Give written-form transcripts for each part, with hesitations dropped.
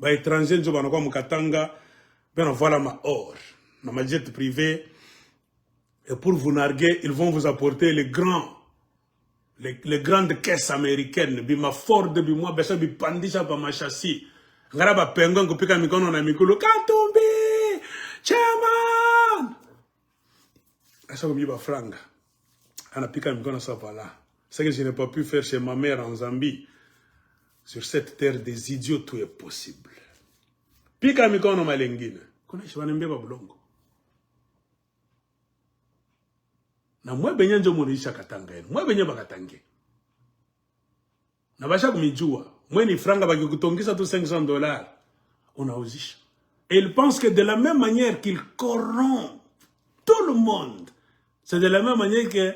Ba étranger njo banakuwa mukatanga, ben voilà ma or, na ma jet privé. Et pour vous narguer, ils vont vous apporter les grandes caisses américaines, bima Ford, bima besa bipandisha pa ma châssis. Ngara ba pengon kupika mikono na mikulu, Katumbi, chairman. Asa comme ba franga. Ana pika mikono ça voilà. Ce que je n'ai pas pu faire chez ma mère en Zambie. Sur cette terre des idiots, tout est possible. Pika mikono malengine. Kuna shiwanembe ba bulongo. Na mwe benye njo munisha katanga yenu. Mwe benye bakatange. Na basha kumijua. Mwe ni franga baki kutongisa tu $500. Unauzisha. Et il pense que de la même manière qu'il corrompt tout le monde. C'est de la même manière que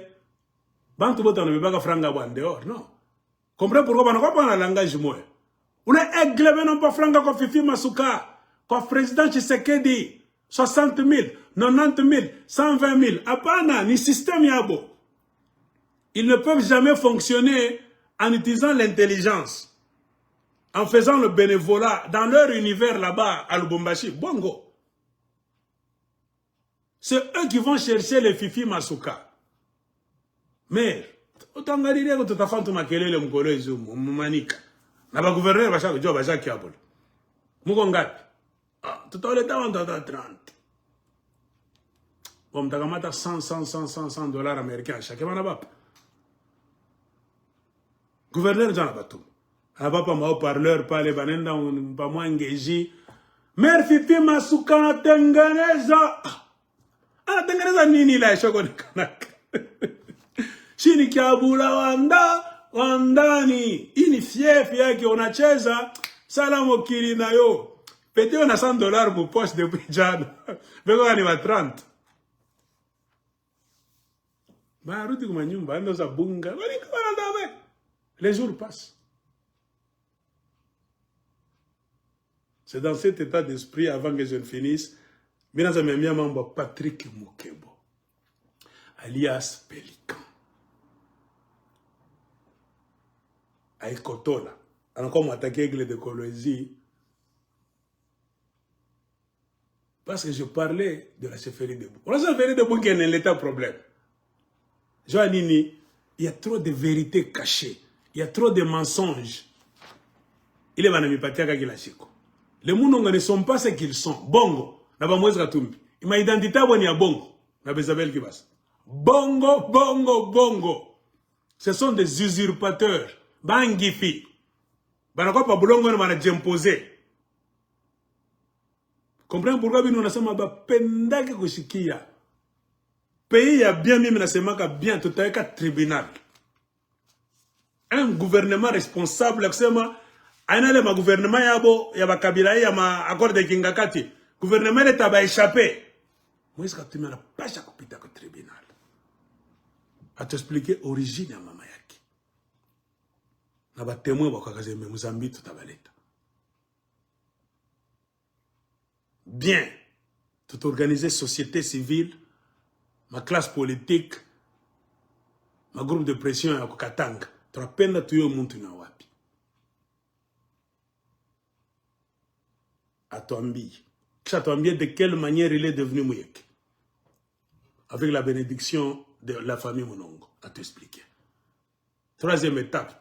bantu bote on ne baka franga en dehors. Non. Comprenez pourquoi on n'a pas un langage moi. On est aigle non pas franga kwa Fifi Masuka. Kwa président Tshisekedi. 60 000, 90 000, 120 000. Apana, ni système yabo. Ils ne peuvent jamais fonctionner en utilisant l'intelligence. En faisant le bénévolat dans leur univers là-bas à Lubumbashi. Bongo. C'est eux qui vont chercher les Fifi Masuka. Mais, autant que tu as fait ton makelele mkolo izumu, manika. Na ba gouverneur bachako jo bachaki abolo. Muko ngapi? Tout à l'heure, on a 30. Bon, on a 100 dollars américains. Chacun a un gouverneur, j'en ai pas tout. On n'a pas un haut-parleur, pas les banenda, on n'a pas moins engagé. Mère Fifi Masuka na tengeneza. Ah, tengeneza nini la shoko ni kanaka. Shini kiabula wandani. Ini fief yake unacheza. Salamu kili na yo. Pété on a $100 pour poche depuis Jana. Mais on a 30. Bah, route comme nyumba, on a bunga. Les jours passent. C'est dans cet état d'esprit, avant que je ne finisse, bien sûr, mes membres Patrick Mukebo, alias Pélican, à Ekotola, encore m'attaquer avec les décologies. Parce que je parlais de la chefferie de Bou. La chefferie de Bou qui est un état problème. Joanini, il y a trop de vérités cachées. Il y a trop de mensonges. Il est manami patiaka qui la chiko. Les mounonga ne sont pas ce qu'ils sont. Bongo. Naba mwezi katumbi. Ima identité wani ya bongo. Naba Isabelle Kibas. Bongo, bongo, bongo. Ce sont des usurpateurs. Bangifi. Banakwa pa bulongo na jemposer. Comprenez pourquoi nous nasema ba pendake kushikia. Pays ya bien mimi nasema ka bien tutaweka tribunal. Un gouvernement responsable kusema aina ma gouvernement yabo ya bakabila ya ma accord de Kingakati. Gouvernement leta ba échapper. Moi est-ce que tu m'as pas à kupita ko tribunal. A t'expliquer origine ya mama yake. Na ba témoin ba kakaze Mozambique tutabaleta. Bien, toute organisée société civile, ma classe politique, ma groupe de pression à Katanga, tu rappelles tout le monde na wapi. À Toambi. De quelle manière il est devenu Mouyek. Avec la bénédiction de la famille Monongo, à t'expliquer. Troisième étape,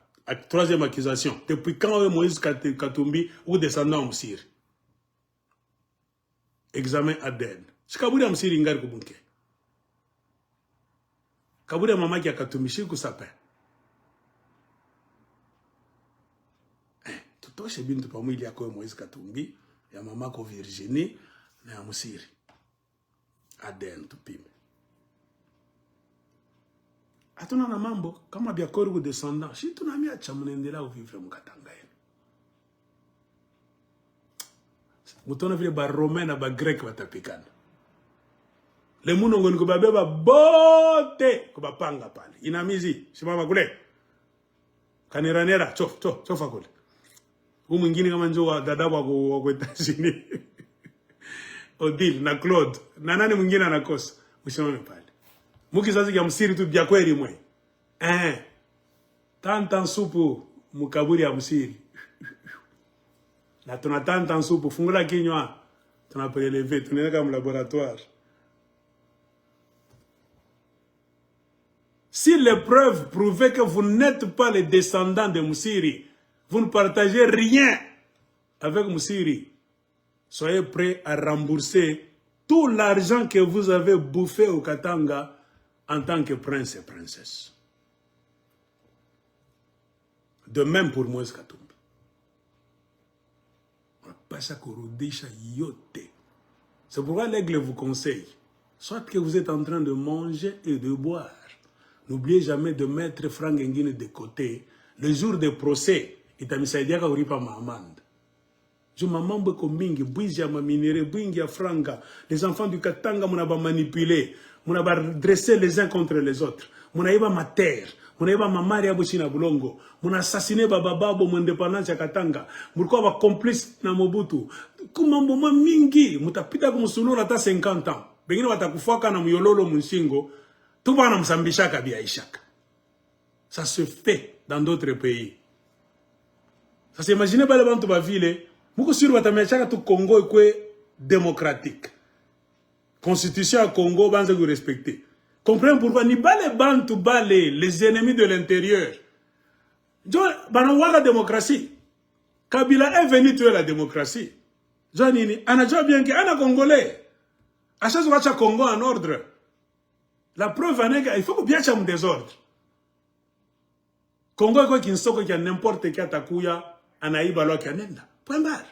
troisième accusation. Depuis quand Moïse Katumbi ou descendant en Syrie? Examen ADN. Si Kaburi amsiri ngari kubunke. Kaburi mama ki akatumishi kusape. Tutoshe bintu pa mwili yako Moïse Katumbi, ya mama ko Virginie na ya musiri. ADN tupime. Atuna na mambo kama biakori ku descendant, shi tunamia chamunendela uvivre mukatanga yenu. Mutona vile ba Romain na ba Grec watapikana. Le munongo niko babeba bote ko bapanga pale. Inamizi, simama kule. Kaniranera, chofa kule. Huyu mwingine kama njoo wa dada wako kwa Tanzania. Odile na Claude. Na nani mwingine anakosa? Usimame pale. Mukizazi ya msiri tu bya kweli mwe. Tantan supu mukaburi ya msiri. Là, tu attends en soupe pour fungula kinywa. Tu as prélevé, tu n'es comme laboratoire. Si les preuves prouvaient que vous n'êtes pas les descendants de Moussiri, vous ne partagez rien avec Moussiri, soyez prêts à rembourser tout l'argent que vous avez bouffé au Katanga en tant que prince et princesse. De même pour Moïse Katumbi. C'est pourquoi l'aigle vous conseille, soit que vous êtes en train de manger et de boire, n'oubliez jamais de mettre Frank Nguine de côté. Le jour des procès, il t'a mis ça idée qu'au pas Mahamand. Je m'amène beaucoup mingi, bouizi à ma minéré, bouingi à Franga. Les enfants du Katanga m'ont manipulé, m'ont dressé les uns contre les autres. M'ont aïba ma terre, m'ont aïba ma mari à Bouchina Boulongo, m'ont assassiné Bababo, mon indépendance à Katanga, m'ont quoi complice na Mobutu. Comment m'ont mingi, m'ont tapita comme sous l'eau 50 ans. Begina watakufaka na myololo munsingo. Tout le monde s'ambishaka biaishaka. Ça se fait dans d'autres pays. Ça s'imagine pas les bantu ba ville. Mouko sur watamechaka tout Congo est démocratique. Constitution à Congo banze vous respecter. Comprenez pourquoi ni pas les bantu balé les ennemis de l'intérieur. Jo banawaka démocratie. Kabila est venu tuer la démocratie. Jo nini anajua bien que ana congolais. Acha wacha Congo en ordre. La preuve en est qu'il faut que bien cham désordre. Congo est quoi qui n'soko qui a n'importe qui atakuya anaïba lo qui anenda. Point barre.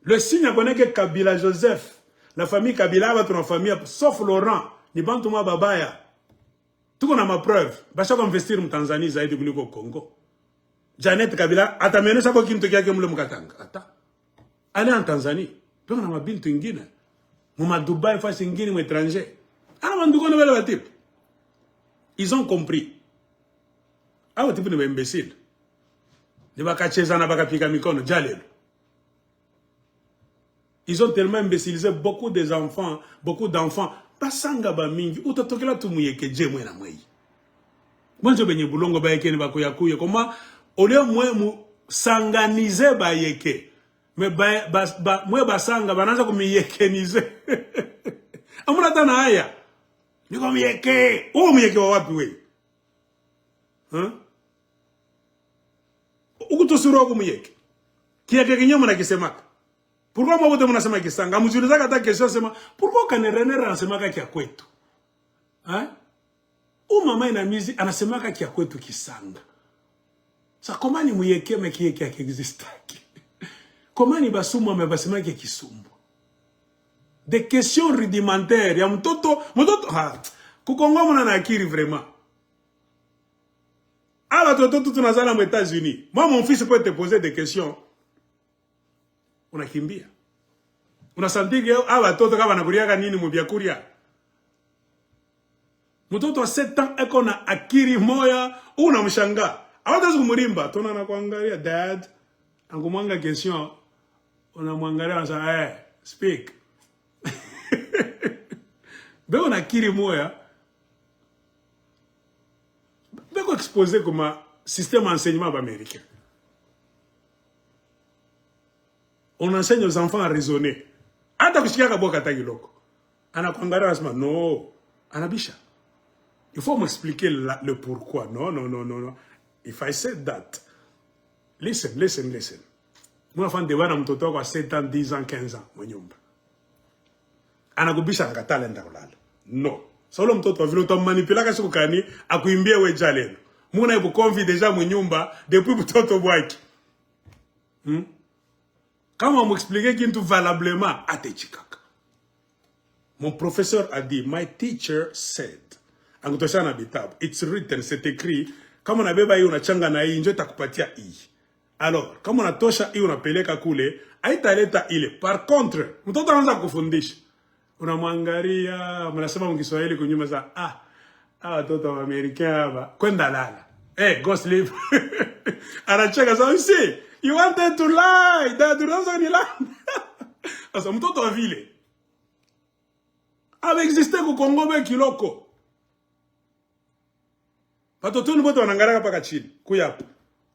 Le signe à connaître que Kabila Joseph, la famille Kabila va ton famille, sauf Laurent, ni bantouma babaya. Tout qu'on a ma preuve. Bacha va investir en Tanzanie, ça a été venu au Congo. Janet Kabila, atamene ça pour qu'il ne te gagne le Mukatanga. Attends. Allez en Tanzanie. Puis on a ma bille Guinée. Mouma Dubaï face en Guinée ou étranger. Ils ont compris. Ah, vous êtes imbécile. Ils ont tellement imbécilisé beaucoup des enfants, beaucoup d'enfants. Basanga ba mingi, utatokela tumuyeke je mwe na mwe. Bonjo benye bulongo ba yeke ni bakoya kuye. Comment au lieu mwe mu sanganize ba yeke. Mais mwe basanga bananza kumiyekenize. Amuna tana haya. Niko miyeke. Miyeke wa wapi we? Ukutosuro ku miyeke. Kiyeke kinyama na kisemaka. Pourquoi moi vous mnasema kisanga? Mjuliza kata question sema pourquoi kanerene anasemaka kia kwetu? Mama ina mizi anasemaka kia kwetu kisanga. Sa comment ni muyeke me kiyeke akexistaki? Comment ni basumwa me basema kia kisumbu? Des questions rudimentaires. Ya mtoto kukongo mwana na akiri vraiment. Ah, toto tunazala aux États-Unis. Moi, mon fils peut te poser des questions. On a kimbia. On a senti que toto kama nakuriaka nini mubyakuria. Mtoto wa 7 ans eko na akiri moya unamshanga. Hawataweza kumurimba. Tuna nakuangalia dad. Angumwanga question. Unamwangalia anasema speak. Beko na kiri moya. Beko exposé comme un système d'enseignement américain. On enseigne aux enfants à raisonner. Ata kusikia kaboka tagiloko. Anakuangalia anasema no. Anabisha. Il faut m'expliquer le pourquoi. Non. If I said that. Listen. Moi enfant de wana mtoto kwa 7 ans, 10 ans, 15 ans mwenyumba. Anakubisha ngakatala nda kulala. No. Solo mtoto vile utammanipulaka siku kani akuimbie we jalelo. Muna ibu konfi deja mwenyumba depuis mtoto bwaki. Comment m'expliquer kintu valablement ate chikaka. Mon professeur a dit, my teacher said, angutoshana bitabu, it's written, c'est écrit, kama unabeba hii unachanga na hii, njo takupatia hii. Alors, kama unatosha hii unapeleka kule, haitaleta ile. Par contre, mtoto anaanza kufundisha. Unamwangalia, mnasema mkiswahili kunyuma za watoto wa Amerika hapa, kwenda lala. Go sleep. Anacheka sawa, you see, you wanted to lie, dad, unaanza ni lie. Asa mtoto wa vile. Aba existe ku Kongo be kiloko. Watoto ni bote wanangaraka paka chini, kuyapa.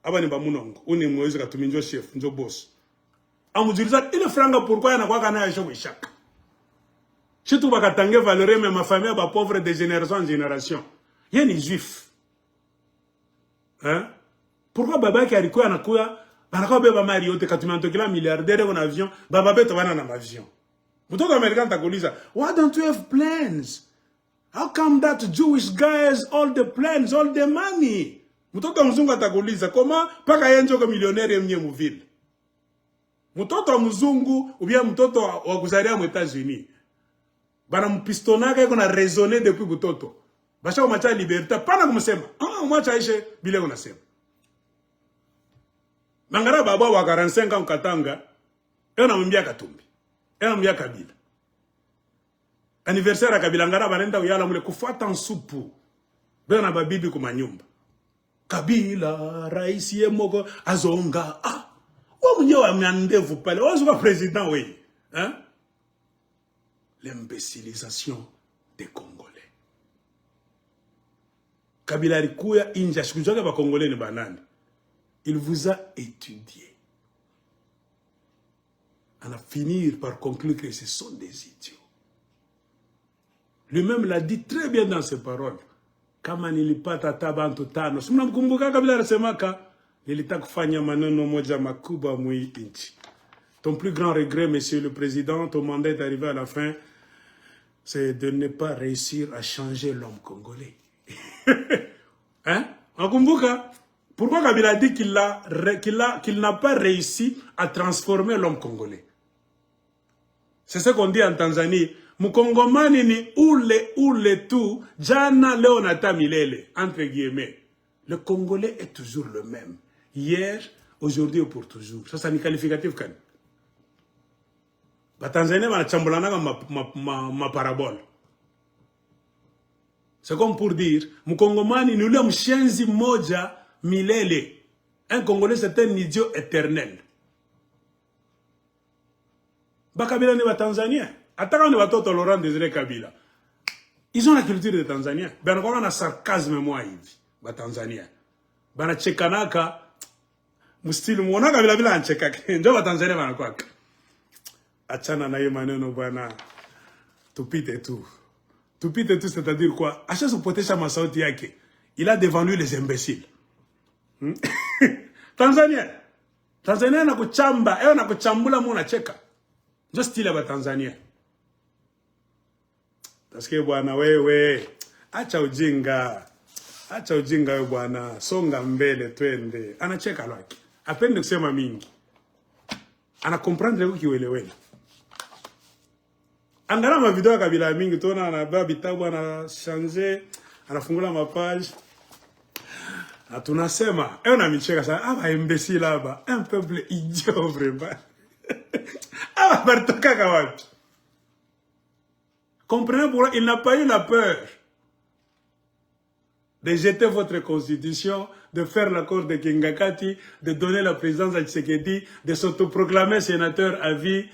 aba ni bamunongo uni Moïse Katumbi njo chef njo boss amujuliza ile franga pourquoi yanakuwa kana yasho mwishaka surtout bakatange valeur mais ma famille ba pauvre de génération en génération yeni juif hein pourquoi baba qui alikuwa anakuwa banakuwa beba mari yote Katumbi antokila milliardaire en avion baba beto bana na avion mtoto american takuliza why don't you have plans? How come that Jewish guy has all the plans, all the money? Mtoto mzungu atakuuliza koma paka yenjo kwa millionaire mwenye muvile. Mtoto mzungu ubia mtoto wa kuzalia mu États-Unis. Bana mpistonaka yako na raisonner depuis mtoto. Basha umacha liberté pana kumsema. Umacha ishe bile unasema. Mangara baba wa 45 ans Katanga, yeye anamwambia Katumbi. Yeye anamwambia Kabila. Anniversaire ya Kabila ngara banenda uyala mule kufuata nsupu. Bena babibi kumanyumba. Kabila, rais yemoko, azonga. Wa mwenyewe ameandevu pale. Wazuka président we. Hein? L'imbécilisation des Congolais. Kabila alikuya inja. Shikujoka ba Congolais ni banani. Il vous a étudié. On a fini par conclure que ce sont des idiots. Lui-même l'a dit très bien dans ses paroles. Kama nilipata tabantu tano. Simna mkumbuka Kabila anasemaka nilitaka kufanya maneno moja makubwa mwi inchi. Ton plus grand regret, monsieur le président, ton mandat est arrivé à la fin, c'est de ne pas réussir à changer l'homme congolais. Hein? Mkumbuka? Pourquoi Kabila dit qu'il n'a pas réussi à transformer l'homme congolais? C'est ce qu'on dit en Tanzanie. Mukongomani ni ule tu, jana leo nata milele, entre guillemets. Le Congolais est toujours le même. Hier, aujourd'hui et pour toujours. Ça, c'est un qualificatif quand même. Ba Tanzanie va chambolana ma parabole. C'est comme pour dire, Mukongomani ni ule mshenzi moja milele. Un Congolais, c'est un idiot éternel. Ba Kabila ni ba Tanzania. Attends, on va tout Laurent Désiré Kabila. Ils ont la culture des Tanzaniens. Ben on a sarcasme moi hivi, ba Tanzania. Bana chekanaka, mustili muona Kabila bila anchekaka. Ndio ba Tanzania bana kwaka. Achana na hiyo maneno bwana. Tupite tu. Tupite tu, c'est-à-dire quoi? Acha supotesha masauti yake. Il a devant lui les imbéciles. Tanzania. Tanzania na kuchamba, na kuchambula mu unacheka. Ndio style ba Tanzania. Parce que bwana wewe acha ujinga wewe bwana, songa mbele twende. Anacheka lwaki, apende kusema mingi, ana comprendre kwa kiwelewele. Angala ma video ya Kabila mingi tona anabeba vitabu, ana changer, anafungula mapage. Na tunasema na micheka sana, aba imbécile aba, un peuple idiot vraiment. Aba bartoka kawapi. Comprenez pourquoi il n'a pas eu la peur de jeter votre constitution, de faire l'accord de Kingakati, de donner la présidence à Tshisekedi, de s'autoproclamer sénateur à vie,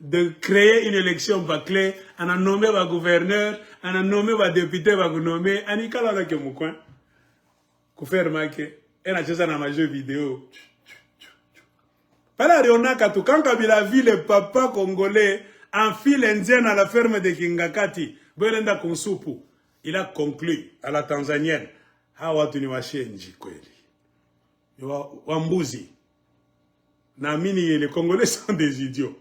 de créer une élection bâclée, on a nommé un gouverneur, on a nommé un député, on a nommé un Nikala là que mon coin. Faire marquer, et on a déjà dans ma jeu vidéo. Par là, on a quand Kabila vu le papa congolais en file indienne à la ferme de Kingakati, Belenda Konsupu, il a conclu à la Tanzanienne, hawa tu ni washenji kweli. Wambuzi. Naamini les Congolais sont des idiots.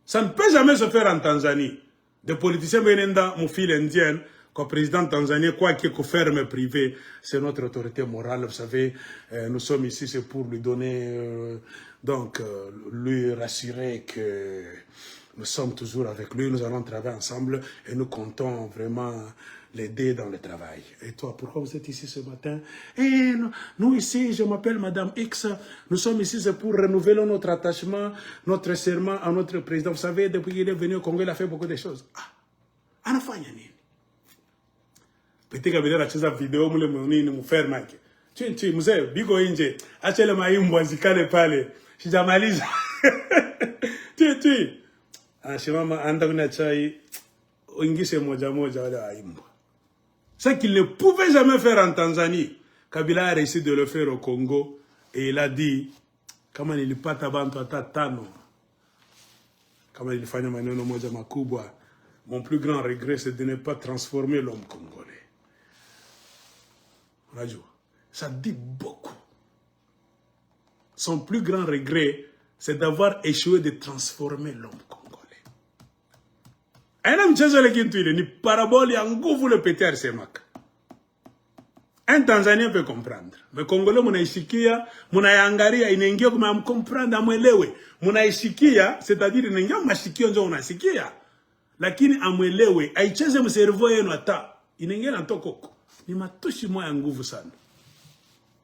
Ça ne peut jamais se faire en Tanzanie. Des politiciens Belenda mon file indienne, comme président tanzanien, quoi qu'il y ait ferme privée, c'est notre autorité morale. Vous savez, nous sommes ici, c'est pour lui donner, lui rassurer que nous sommes toujours avec lui, nous allons travailler ensemble et nous comptons vraiment l'aider dans le travail. Et toi, pourquoi vous êtes ici ce matin? Et nous ici, je m'appelle Madame X, nous sommes ici, c'est pour renouveler notre attachement, notre serment à notre président. Vous savez, depuis qu'il est venu au Congo, il a fait beaucoup de choses. Anafanya nini? Petika bidara cheza video mule mwenini muferma yake. Chinchi mzee biko nje. Achele maimbwa zikale pale. Sijamaliza. Titi. Anashimama anda kuna chai uingishe moja moja wale aimbwa. Ce qu'il ne pouvait jamais faire en Tanzanie. Kabila a réussi de le faire au Congo et il a dit, kama nilipata bantu hata tano, kama nilifanya maneno moja makubwa, mon plus grand regret c'est de ne pas transformer l'homme congolais. Unajua, ça dit beaucoup. Son plus grand regret, c'est d'avoir échoué de transformer l'homme congolais. Aina mchezo ile kintu ile ni parabole ya nguvu le Peter Semaka. Un Tanzanien peut comprendre. Mais Congolais munaishikia, munayangaria inaingia kuma comprendre amwelewe. Munaishikia, c'est-à-dire inaingia mashikio ndio unasikia. Lakini amwelewe, aicheze mservo yenu hata. Inaingia na tokoko. Ni matushi moya nguvu sana.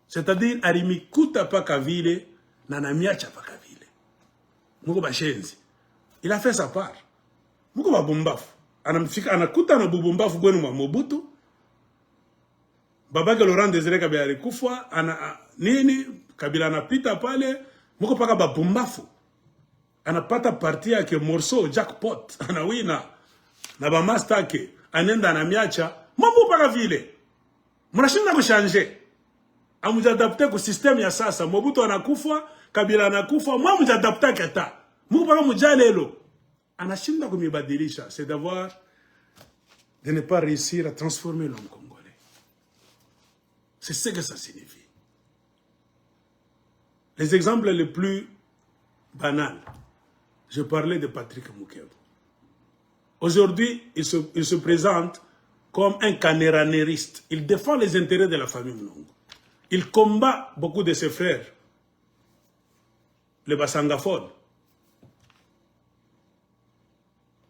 C'est-à-dire alimikuta paka vile na namiacha paka vile. Muko bashenzi. Il a fait sa part. Muko babumbafu. Anamfika anakuta na bubumbafu gwenu mwa Mobutu. Babake Laurent Désiré Kabila alikufa, nini Kabila anapita pale, muko paka babumbafu. Anapata parti yake morceau jackpot, anawina. Na ba master yake anenda anamiacha, mambo paka vile. Mnashinda kushanje. Amujadapte ku system ya sasa, Mobutu anakufa, Kabila anakufa, mwa mujadapte kata. Muko paka mujalelo. Anashinda kumibadilisha, c'est d'avoir de ne pas réussir à transformer l'homme congolais. C'est ce que ça signifie. Les exemples les plus banals. Je parlais de Patrick Moukébo. Aujourd'hui, il se présente comme un canéranériste. Il défend les intérêts de la famille Mnongo. Il combat beaucoup de ses frères, les basangaphones.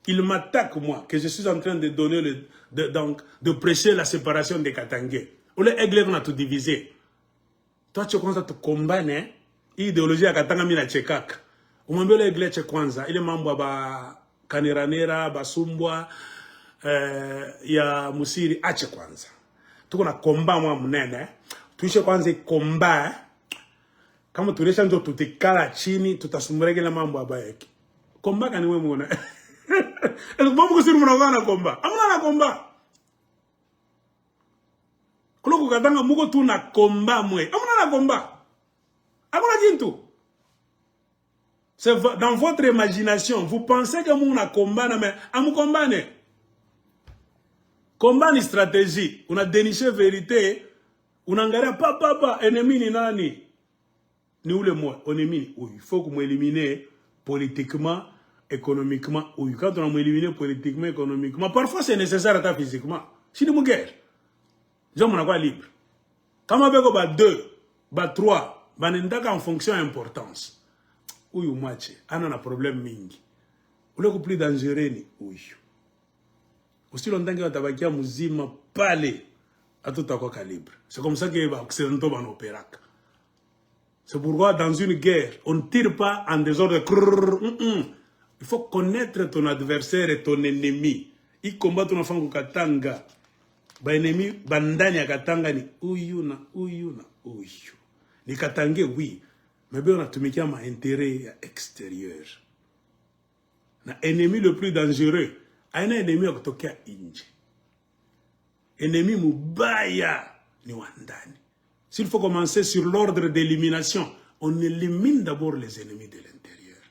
Il m'attaque, moi, que je suis en train de donner de prêcher la séparation des Katangais. Ou les aigles qu'on a tout divisé. Toi, tu commences à te combattre, idéologie à Katanga mina tchekak. Ou même les aigles tchekwanza, il est membre ba Kaniranera, ba Sumbwa, ya Musiri a tchekwanza. Tout qu'on a combat moi mnene, tu sais kwanza combat, kama tu resha njo tutikala chini, tutasumurege na mambo abayeki. Combat kaniwe mwana. Est-ce que vous avez un combat? Un combat. Koloko katanga muko tu na combat mwe. Amuna combat. Amuna jintu. C'est dans votre imagination, vous pensez que mon combat mais amu combat ne. Combat ni stratégie. On a déniché vérité. On angalia papa ennemi ni nani. Ni ule moi, ennemi. Oui, il faut que vous éliminer politiquement, économiquement. Oui, quand on a éliminé politiquement, économiquement, parfois c'est nécessaire à physiquement. Si nous guerre. Je suis libre. Quand on a 2, 3, on a en fonction d'importance. Oui, on a un problème mingi. On a plus dangereux. Oui. Aussi longtemps que tu as un palais à tout à calibre. C'est comme ça que les Occidentaux vont opérer. C'est pourquoi dans une guerre, on ne tire pas en désordre. Il faut connaître ton adversaire et ton ennemi. Il combat ton enfant au Katanga. Ba ennemi bandani ya Katanga ni uyu na uyu na uyu. Ni Katange oui, mais bien on a tumikia ma intérêt extérieur. Na ennemi le plus dangereux, aina ennemi ya kutokea nje. Ennemi mubaya ni wandani. S'il faut commencer sur l'ordre d'élimination, on élimine d'abord les ennemis de l'intérieur.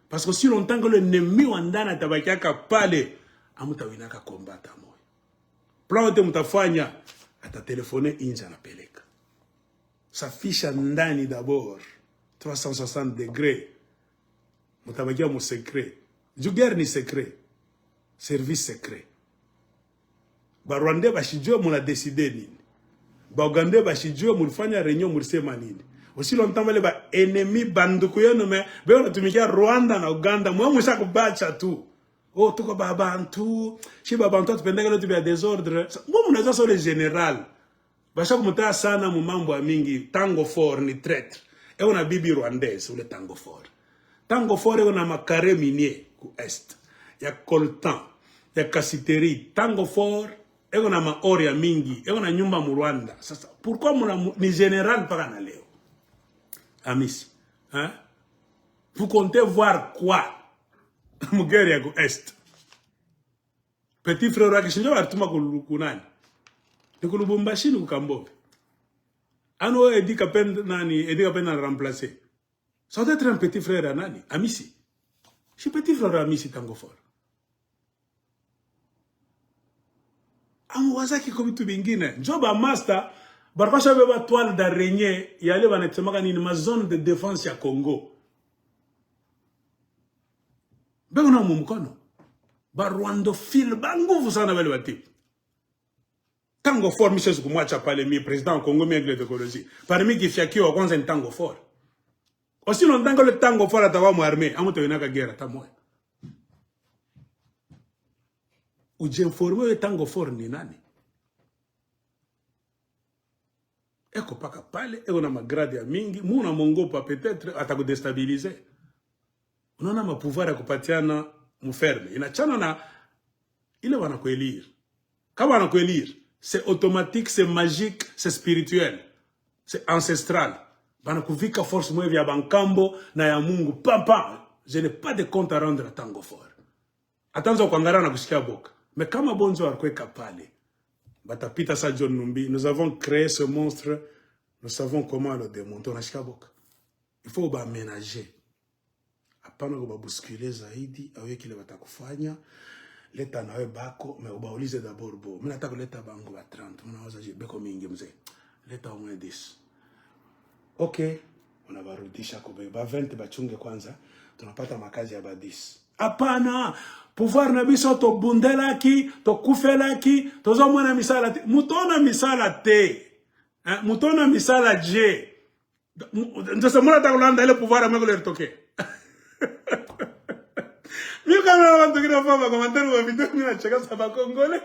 Parce que si longtemps que l'ennemi wandana tabakiaka pale, amutawinaka combattre moi. Plan te mutafanya atatéléphoner inja anapeleka. Safisha ndani d'abord 360 degrés. Mutabakia mu secret. Guerre ni secret. Service secret. Ba Rwanda bashijwe muna décider nini. Ba Uganda bashijwe mulifanya réunion mulisema nini. Aussi longtemps vale ba ennemi banduku yenu me beo natumikia Rwanda na Uganda mwa musha kubacha tu. Oh, tuko babantu, si babantu tupendeke lo tubia désordre. Moi mnaza so le général. Basha kumutaa sana mu mambo ya mingi, tango fort ni traître. Et on a bibi rwandaise ou le tango fort. Tango fort on a makare minier ku est. Ya coltan, ya kasiteri, tango fort et on a ma or ya mingi, et on a nyumba mu Rwanda. Sasa pourquoi ni général para na leo? Amis, hein? Vous comptez voir quoi? Mugeri ya ku est. Petit frère wake shinjo alituma kunani. Ni ku Lubumbashi ni ku Kambobe. Ano Edi Kapen nani, Edi Kapen a remplacé. Ça doit être un petit frère à nani, Amissi. Je suis petit frère à Amissi Tango Fort. Amwazaki comme tout bingine. Job a master, barkasha beba toile d'araignée, yale banetemaka ni ma zone de défense ya Congo. Bego na mumukono. Ba rwandophile banguvu sana bale batip. Tango Fort Michel Sukumwacha pale mi président Congo mi anglais de colonie. Parmi qui fiaki wa kwanza ni Tango Fort. Aussi longtemps que le Tango Fort atawa mu armée, amuto inaka guerre ta moya. Uje informe le Tango Fort ni nani? Eko paka pale, eko na magrade ya mingi, muna mongopa peut-être atako déstabiliser. Unaona ma pouvoir ya kupatiana muferme. Inachana na ile wanakuelire. Kama wanakuelire, c'est automatique, c'est magique, c'est spirituel. C'est ancestral. Banakuvika force mwevi ya bankambo na ya Mungu. Papa, je n'ai pas de compte à rendre à Tango Fort. Atanzo kuangara na kusikia boka. Mais kama bonzo warkweka pale, batapita sa John Numbi, nous avons créé ce monstre, nous savons comment le démonter. Unashika boka. Il faut aménager. Apana ko bousculer zaidi, awe kile batakufanya. Leta nawe bako, mais ubaulize d'abord bo. Mimi nataka leta bango ba 30, mnawaza je beko mingi mzee. Leta au moins 10. Okay, unabarudisha kwa ba 20 bachunge kwanza, tunapata makazi ya ba 10. Apana, pouvoir na biso to bundelaki, to kufelaki, to zo mwana misala te. Mutona misala te. Mutona misala je. Ndosa mwana ta kulanda ile pouvoir ameko le retoke. Mimi kama watu kina fama commentaire wa video mimi nacheka saba Kongole.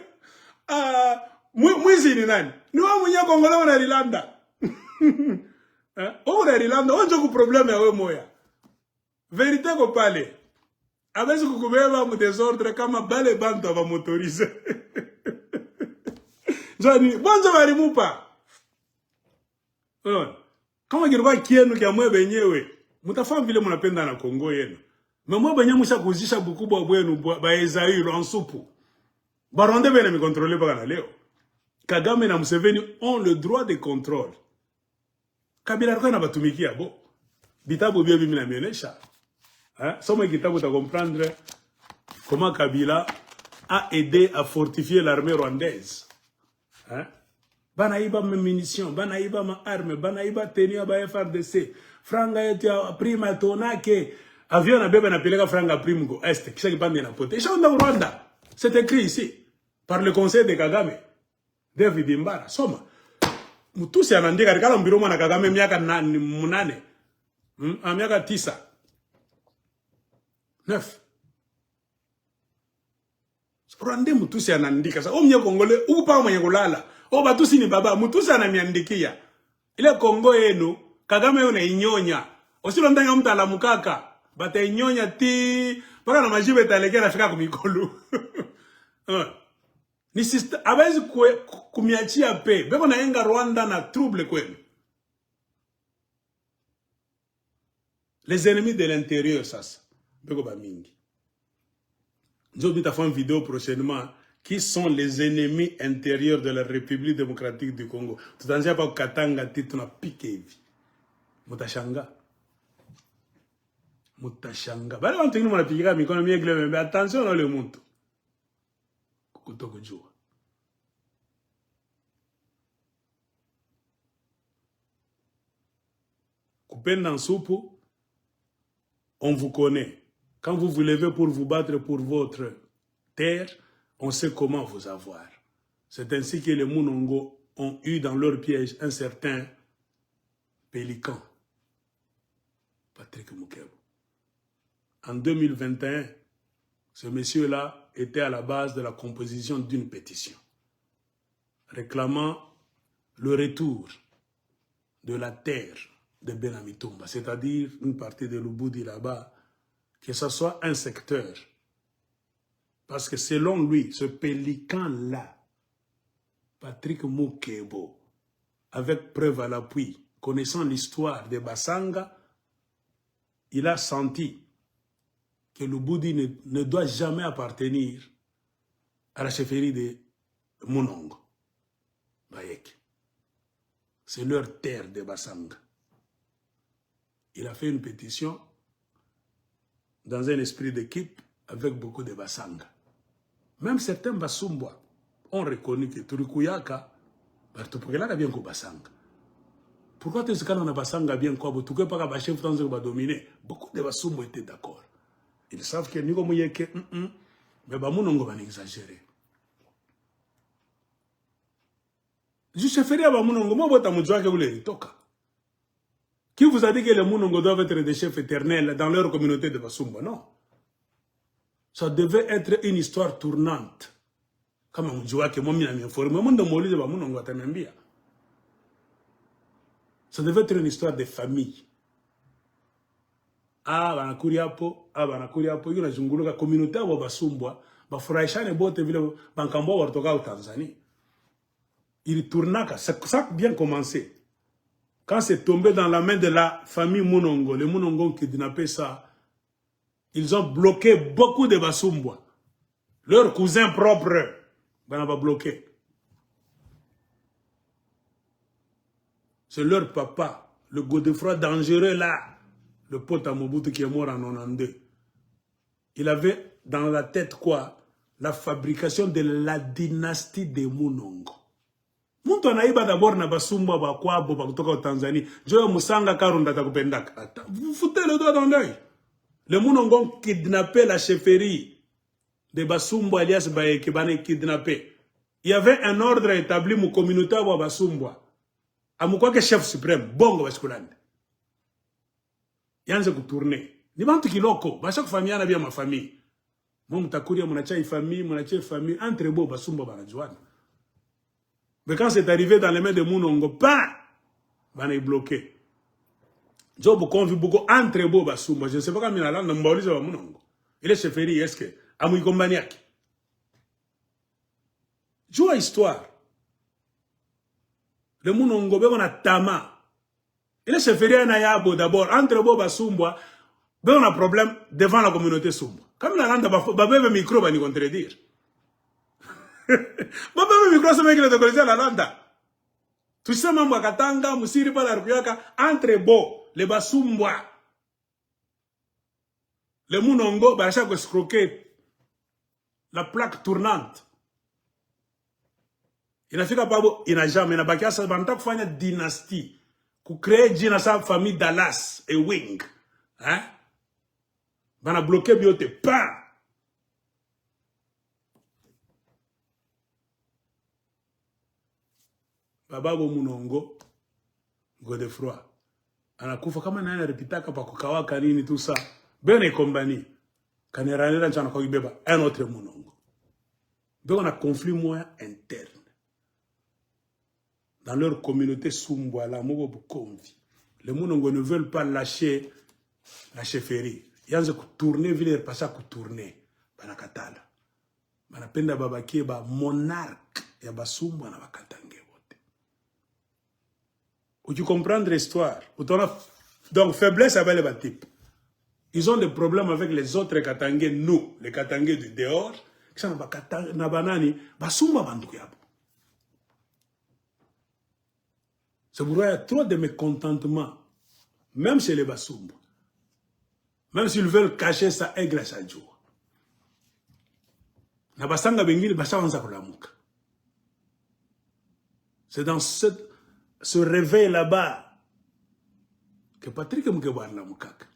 Mwizi ni nani? Ni wao mwenyewe Kongole wana Irlanda. Wana Irlanda, onjo ku problème ya wewe moya. Vérité ko pale. Abezi kukubeba mu désordre kama bale bantu ba motorize. Jani, bonzo bali mupa. Kama kirwa kienu kia mwe benyewe, mutafahamu vile mnapenda na Kongo yenu. Mwa benye musha kuzisha bukubwa bwenu ba Ezaïre en soupu. Baronde bene mi contrôler baka na leo. Kagame na Museveni ont le droit de contrôle. Kabila kwa na batumikia bo. Bitabu bia bimi na mionesha. Soma kitabu ta comprendre comment Kabila a aidé à fortifier l'armée rwandaise. Banaiba ma munitions, banaiba ma armes, banaiba tenir ba FRDC. Franga yetu ya prima tonake. Avion na bebe na peleka franga prime go est kisha kipande na pote. Isha onda Rwanda. C'est écrit ici par le conseil de Kagame. David Imbara. Soma. Mutusi anandika kala mbiroma na Kagame miaka 8. Miaka 9. 9. Rwanda mutusi anandika. Sa omnye Kongole ukupa mwenye kulala. O batusi ni baba mutusi anamiandikia. Ile Kongo yenu Kagame yona inyonya. Osilo ndanga mtu alamukaka. Bata inyonya ti paka na majibe talekera fika kumikolu. Ni sister abezi kumiachia pe. Beko na enga Rwanda na trouble kwenu. Les ennemis de l'intérieur sasa. Beko ba mingi. Njo bita fa une vidéo prochainement. Qui sont les ennemis intérieurs de la République démocratique du Congo? Tutanzia pa Katanga titu na pikevi. Mutashanga. Mutashanga. Bale wantu wengine wanapigika mikono miegle membe. Attention na ule muntu. Kutokujua. Kupenda nsupu, on vous connaît. Quand vous vous levez pour vous battre pour votre terre, on sait comment vous avoir. C'est ainsi que les Munongo ont eu dans leur piège un certain Pélican, Patrick Mukebo. En 2021, ce monsieur-là était à la base de la composition d'une pétition réclamant le retour de la terre de Benamitumba, c'est-à-dire une partie de Lubudi là-bas, que ce soit un secteur. Parce que selon lui, ce pélican-là, Patrick Mukebo, avec preuve à l'appui, connaissant l'histoire de Basanga, il a senti que Lubudi ne doit jamais appartenir à la chefferie de Munongo. Bayek. C'est leur terre de Basanga. Il a fait une pétition dans un esprit d'équipe avec beaucoup de Basanga. Même certains Basumbois ont reconnu que Turukuyaka, Bartopokela bien que Basanga. Pourquoi tu sais qu'on a Basanga bien quoi? Tu ne peux pas que chef français va dominer. Beaucoup de Basumbois étaient d'accord. Ils savent que nous comme yeke, mais Bamunongo va exagérer. Je suis fait à Bamunongo, moi je suis que vous les toka. Qui vous a dit que les Munongo doivent être des chefs éternels dans leur communauté de Basumba? Non. Ça devait être une histoire tournante. Comme on dit que moi, je suis informé. Ça devait être une histoire de famille. Ah, banakuriapo, il y a une communauté à Basumba. Bafuraishane bote vile bankambo wartoka au Tanzanie. Il tourna, ça a bien commencé. Quand c'est tombé dans la main de la famille Munongo, les Munongo qui kidnappé ça, ils ont bloqué beaucoup de Basumbois. Leurs cousins propres, ben va bloquer. C'est leur papa, le Godefroy dangereux là, le pote à Mobutu qui est mort en 92. Il avait dans la tête quoi? La fabrication de la dynastie des Munongo. Muntu anaiba d'abord na Basumba bakwabo kutoka au Tanzanie. Joe Musanga Karunda takupendaka. Vous foutez le doigt dans l'œil. Les Munongo ont kidnappé la chefferie de Basumba alias Baeke bana kidnappé. Il y avait un ordre établi mu communauté wa Basumba. Amukwa que chef suprême bongo baskulande. Yanze kutourner. Ni bantu kiloko, basha kufamia na bia ma famille. Mo mtakuria munacha famille entre bo Basumba banajuana. Mais quand c'est arrivé dans les mains de Munongo, pas, on est bloqué. Job convie beaucoup entre Bo Basumba. Je ne sais pas quand il a l'air de Munongo. Il est chefferie, est-ce que Amouy Kombaniak. Joue histoire. Le Munongo, on a Tama. Il est chefferie à Nayabo d'abord. Entre Bo Basumba, on a problème devant la communauté Sumba. Comme il a l'air de micro, on va nous contredire. Baba micro ça mec le décoller la landa. Tu sais mambo katanga musiri pala rukuyaka entre bo les Basumbwa. Le Munongo ba chaque escroquer la plaque tournante. Inafika pabo ina jamais na bakia sa banta kufanya dynastie. Ku créer jina sa famille Dallas et Wing. Hein? Bana bloquer biote pas. Bababo Munongo, Godefroy. Anakufa kama nani repitaka pa kukawaka nini tout ça. Ben et compagnie. Kaneranela nchana kwa ibeba un autre Munongo. Ben on a conflit moyen interne. Dans leur communauté Sumboa, la Mogo Bukomvi. Les Munongo ne veulent pas lâcher la chefferie. Yanze tourner ville passa ku tourner. Banakatala. Banapenda babakie ba monarque ya Basumboa na bakatange. Où tu comprends l'histoire. Donc, faiblesse avec les types. Ils ont des problèmes avec les autres Katangais, nous, les Katangais du dehors. C'est pourquoi il y a trop de mécontentement, même chez les Basumba. Même s'ils veulent cacher ça, aigle à chaque jour. C'est dans ce réveil là-bas que Patrick Mukeba na mukaka.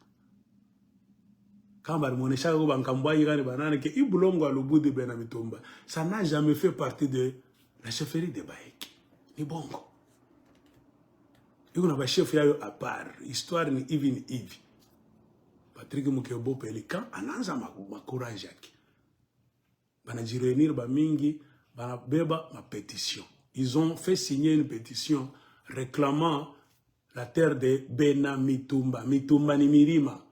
Quand Barmonesha ou Bankambwa Irani Banane que Ibulongo à l'Oboudi Benamitomba, ça n'a jamais fait partie de la chefferie de Baeki. Ni bongo. Il y a un chef à part, histoire ni Ivi. Patrick Mukeba Pelikan, ananza ma courage yaki. Bana jirenir ba mingi, bana beba ma pétition. Ils ont fait signer une pétition réclamant la terre de Benamitumba. Mitumba ni Mirima.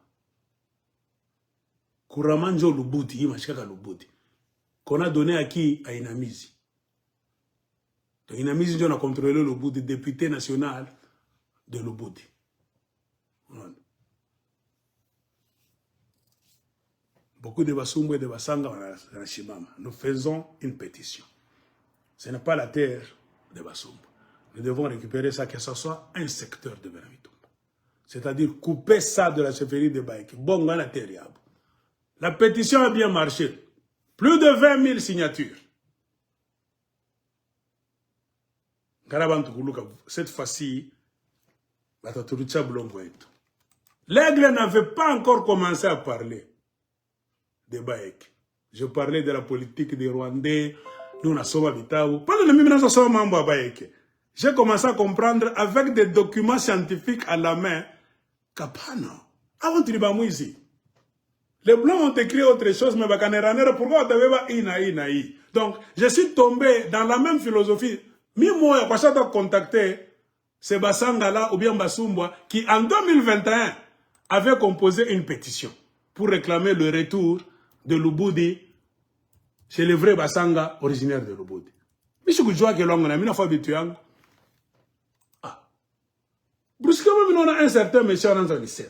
Kuramanjo Lubuti, Imashaka Lubuti. Qu'on a donné à qui? À Inamizi. Donc Inamizi, on a contrôlé Lubuti, député national de Lubuti. Beaucoup de Basumbo et de Basanga, nous faisons une pétition. Ce n'est pas la terre de Basumbo. Nous devons récupérer ça, que ce soit un secteur de Benavitumba. C'est-à-dire couper ça de la chefferie de Baïké. Bon, la pétition a bien marché. Plus de 20 000 signatures. Cette fois-ci, l'aigle n'avait pas encore commencé à parler de Baïké. Je parlais de la politique des Rwandais. Nous, on a sauvé Bitaou. Pendant le 1960, Baïké. J'ai commencé à comprendre avec des documents scientifiques à la main qu'apana, avant de ici. Les Blancs ont écrit autre chose, mais pourquoi tu avais pas donc, je suis tombé dans la même philosophie. Moi, je suis contacté Sebasangala ou bien Basumba qui, en 2021, avait composé une pétition pour réclamer le retour de Lubudi chez les vrais Basanga originaires de Lubudi. Mais je suis que l'on a mis une brusquement, on a un certain monsieur dans le lycée.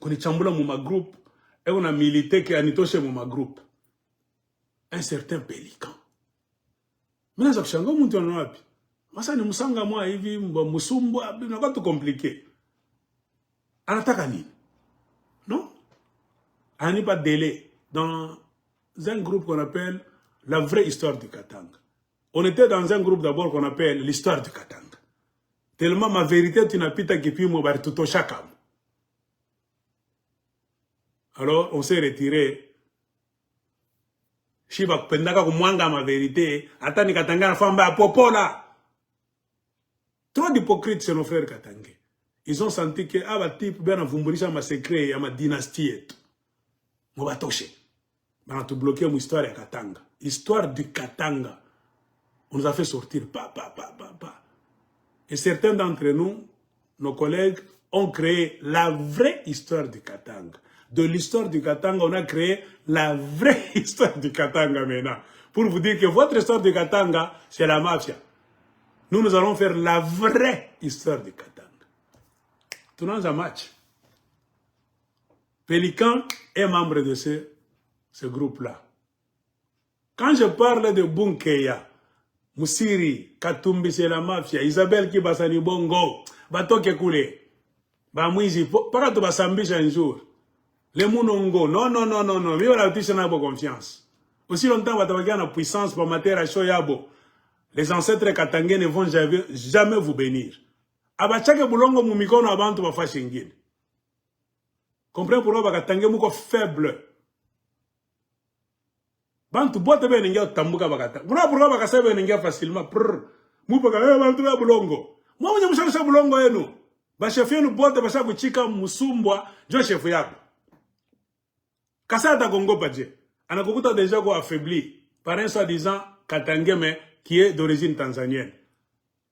Quand il chambula mon groupe, et on a milité qui a nitoché mon groupe. Un certain Pélican. Mais là, je suis mon tour noir. Moi, ça ne me semble moi, il me semble pas tout compliqué. On attaque à Nîmes. Non? On n'est pas délai dans un groupe qu'on appelle la vraie histoire du Katanga. On était dans un groupe d'abord qu'on appelle l'histoire du Katanga. Tellement ma vérité, tu n'as pas qui puis m'ouvrir tout au chacun. Alors, on s'est retiré. Shiba pendaka kumwanga ma vérité. Atani Katanga famba popola. Trop d'hypocrites, c'est nos frères Katanga. Ils ont senti que, ah, bah, type, bien, avumburisha ma secret, ma dynastie. M'a touché. On a tout bloqué mon histoire à Katanga. Histoire du Katanga. On nous a fait sortir. Et certains d'entre nous, nos collègues, ont créé la vraie histoire du Katanga. De l'histoire du Katanga, on a créé la vraie histoire du Katanga maintenant. Pour vous dire que votre histoire du Katanga, c'est la mafia. Nous allons faire la vraie histoire du Katanga. Tout le monde a match. Pélican est membre de ce groupe-là. Quand je parle de Bunkeya, Musiri, Katumbi, c'est la mafia. Isabelle qui basani bongo. Batoke koulé. Bamouizi. Para to basambisha un jour. Les mounongo. Non. Mais on a tous une confiance. Aussi longtemps, on va avoir puissance pour matière à Shoyabo. Les ancêtres katangais ne vont jamais vous bénir. Abachake boulongo mumikono abantu ba fashingine. Comprenez pourquoi bakatangais mouko faible. Bantu bote be ningia tambuka bakata. Kuna pourquoi bakasebe ningia facilement. Mupo ka bantu ba bulongo. Mwa mwenye mshakisha bulongo yenu. Ba chef yenu bote basha kuchika musumbwa jo chef yako. Kasata Congo badje. Anakukuta déjà ko affaibli par un soi-disant Katangeme qui est d'origine tanzanienne.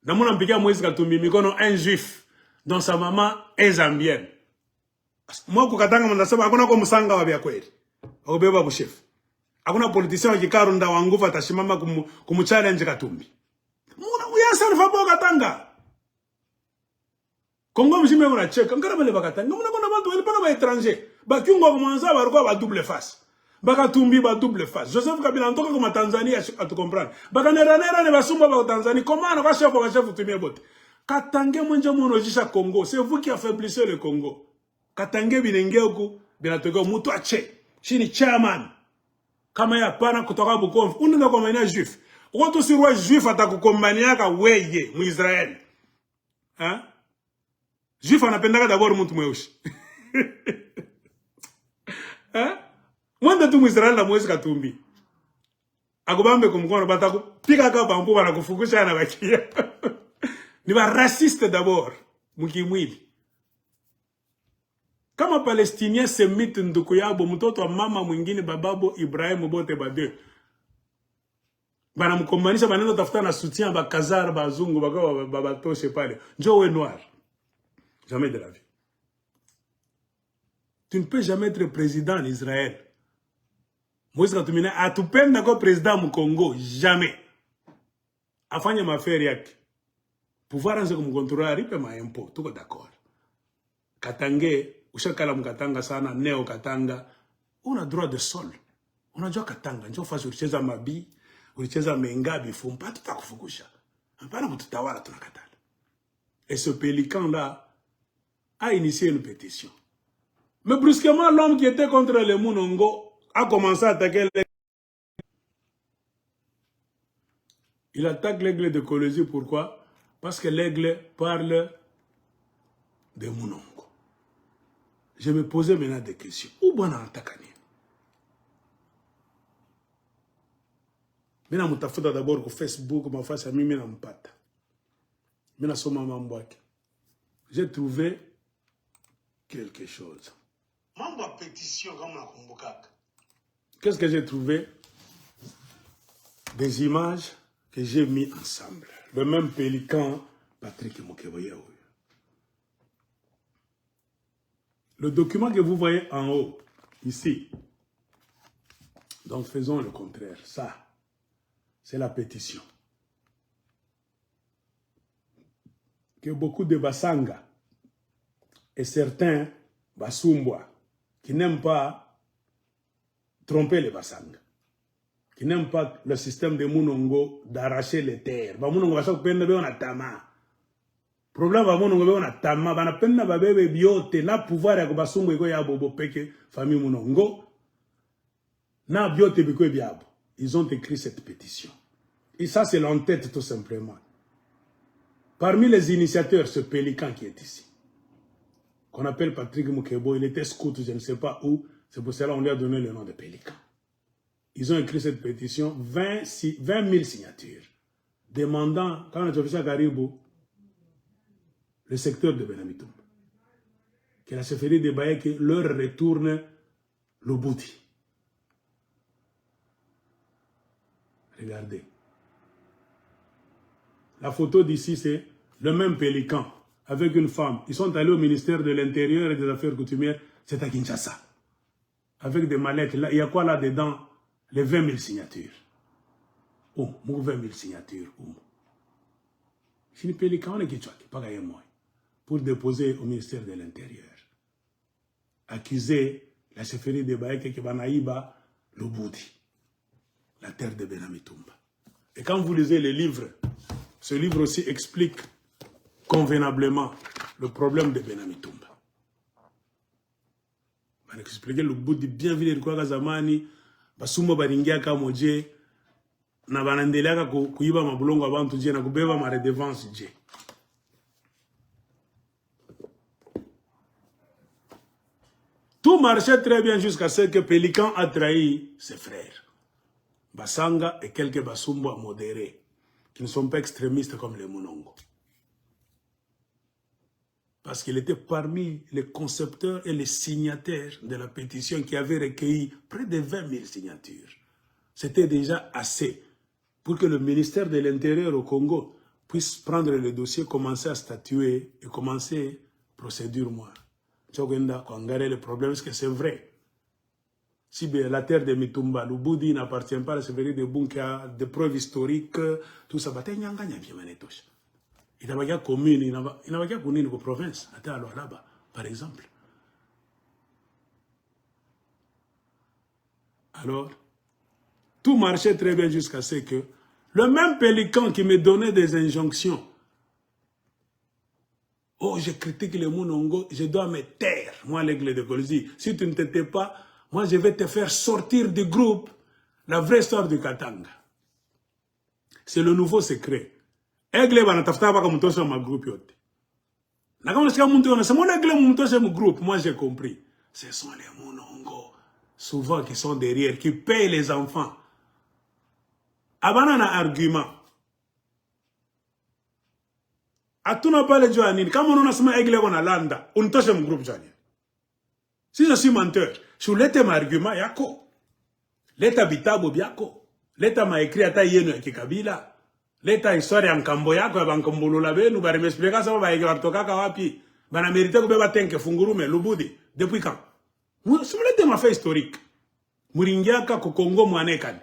Namuna mpikia Moïse Katumbi mikono un juif dont sa maman est zambienne. Moi ku Katanga mandasema hakuna ko musanga wa bya kweli. Obeba bu chef. Hakuna politicien wa kikarunda wa nguvu atashimama kumuchallenge Katumbi. Muna uyasa nifabo Katanga. Kongo mjime kuna cheka ngara bale bakatanga. Muna kona bantu wale pana ba étranger. Ba kiungo kumanza barukwa ba double face. Bakatumbi ba double face. Joseph Kabila ntoka kuma Tanzania à tout comprendre. Bakanera ne basumba ba Tanzanie. Comment on va chef tumie bote. Katange mwenje monojisha Congo. C'est vous qui affaiblissez le Congo. Katange binenge oku binatoka mutu ache. Shini chairman. Kama ya pana kutoka Bukombe. Unenda kombania juif. Watu si roi juif atakukombaniaka weye mu Israel. Hein? Juif anapendaka d'abord mtu mweusi. Hein? Mwanda tu Israel la Moïse Katumbi. Akubambe kumkono bataku pika kapa mpu bana kufukusha na bakia. Ni ba raciste d'abord, mukimwili. Kama Palestinien semite ndukuyabo mtoto wa mama mwingine bababo Ibrahim bote bade. Bana mkombanisha banendo tafuta na soutien ba kazar bazungu bakawa babatoshe pale. Njo we noir. Jamais de la vie. Tu ne peux jamais être président en Israël. Moïse Katumbi atupenda ko président mu Congo, jamais. Afanya maferi yake. Pouvoir anze kumkontrola ripe ma impôt, tuko d'accord. Katange, ushakala mkatanga sana, neo Katanga, on a droit de sol. On a droit Katanga, njo fasi ulicheza mabi, ulicheza mengabi, fumpa, tutakufukusha. Et ce pélican-là a initié une pétition. Mais brusquement, l'homme qui était contre les Mounongo a commencé à attaquer l'aigle. Il attaque l'aigle de Kolwezi, pourquoi? Parce que l'aigle parle des Mounongo. Je me posais maintenant des questions. Où bon en attaquer? Mina mutafuta d'abord sur Facebook, ma face à Mimi na mpata. Mina soma mambwaki. J'ai trouvé quelque chose. Mamba pétition comme la Kumbukaka. Qu'est-ce que j'ai trouvé? Des images que j'ai mis ensemble. Le même pélican, Patrick Mokeboya. Le document que vous voyez en haut, ici. Donc faisons le contraire. Ça, c'est la pétition. Que beaucoup de Basanga et certains Basumbwa qui n'aiment pas tromper les Basanga, qui n'aiment pas le système de Mounongo d'arracher les terres. Mounongo va s'occuper a tama. Problème va Mounongo a tama. Bana penna ba bebe biote na pouvoir ya Basumbo iko ya bobo peke famille Mounongo. Na biote biko biabo. Ils ont écrit cette pétition. Et ça c'est l'entête tout simplement. Parmi les initiateurs, ce pélican qui est ici, qu'on appelle Patrick Mokebo, il était scout, je ne sais pas où, c'est pour cela qu'on lui a donné le nom de pélican. Ils ont écrit cette pétition, 20 000 signatures, demandant, quand on a fait ça à Caribou, le secteur de Benamitoum, que la chefferie de Baye leur retourne le bouti. Regardez. La photo d'ici, c'est le même pélican avec une femme. Ils sont allés au ministère de l'Intérieur et des Affaires coutumières, c'est à Kinshasa. Avec des mallettes. Là, il y a quoi là-dedans? Les 20 000 signatures. Oh, 20 000 signatures. Oh. Je suis pélican, on est qui pas moi, pour déposer au ministère de l'Intérieur. Accuser la chefferie de Baye que Banaïba, le Boudi, la terre de Benamitoumba. Et quand vous lisez les livres, ce livre aussi explique convenablement le problème de Benamitoumba. On explique le bout de bienvenue de quoi Zamani, Basumba Baringia Kamoje, na banandelaka kuiba mabulongo abantu je na kubeba ma redevance je. Tout marchait très bien jusqu'à ce que Pélican a trahi ses frères. Basanga et quelques Basumba modérés, qui ne sont pas extrémistes comme les Mounongo. Parce qu'il était parmi les concepteurs et les signataires de la pétition qui avait recueilli près de 20 000 signatures. C'était déjà assez pour que le ministère de l'Intérieur au Congo puisse prendre le dossier, commencer à statuer et commencer procédure moi. Le problème, c'est que c'est vrai. Si la terre de Mitumba, le Boudi n'appartient pas à la chefferie de Bunka, des preuves historiques, tout ça, il n'y a pas de commune, il n'y a pas de commune de province, alors là-bas, par exemple. Alors, tout marchait très bien jusqu'à ce que le même pélican qui me donnait des injonctions, oh, je critique les Mounongo, je dois me taire, moi, l'aigle de Kolwezi. Si tu ne t'étais pas, moi, je vais te faire sortir du groupe la vraie histoire du Katanga. C'est le nouveau secret. Aigle, ma groupe. Moi, j'ai compris. Ce sont les Mounongo, souvent qui sont derrière, qui payent les enfants. Abanana argument. Atuna pale Joanine, comme on a sama Aigle on a landa, on touche mon groupe Joanine. Si je suis menteur, je l'étais ma argument yako. L'état bitabo biako. L'état m'a écrit à ta yeno ya kikabila. L'état histoire en kambo yako ya bankombolo labe, nous bari m'expliquer ça va écrire toka kawapi. Bana mérité que beba tenke fungurume lubudi. Depuis quand? Si vous l'été ma fait historique. Muringiaka ko Congo mwanekan.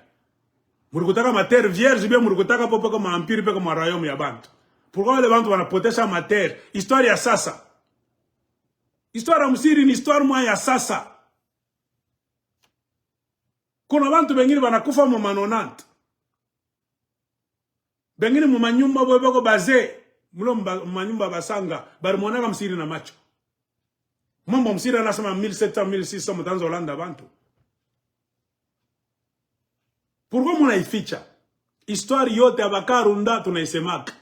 Murukutaka ma terre vierge, bien murukutaka popo comme empire, comme un royaume ya bantu. Pourquoi les bantu vont protéger ma terre? Histoire ya sasa. Histoire ya msiri, une histoire moi ya sasa. Kuna bantu bengine banakufa mu manonante. Bengine mumanyumba bwebeko baze. Mulo manyumba basanga. Bari monaka msiri na macho. Mambo msiri anasema 1700, 1600 mutanzo Holanda bantu. Pourquoi munaificha? Histoire yote ya Bakarunda tunaisemaka.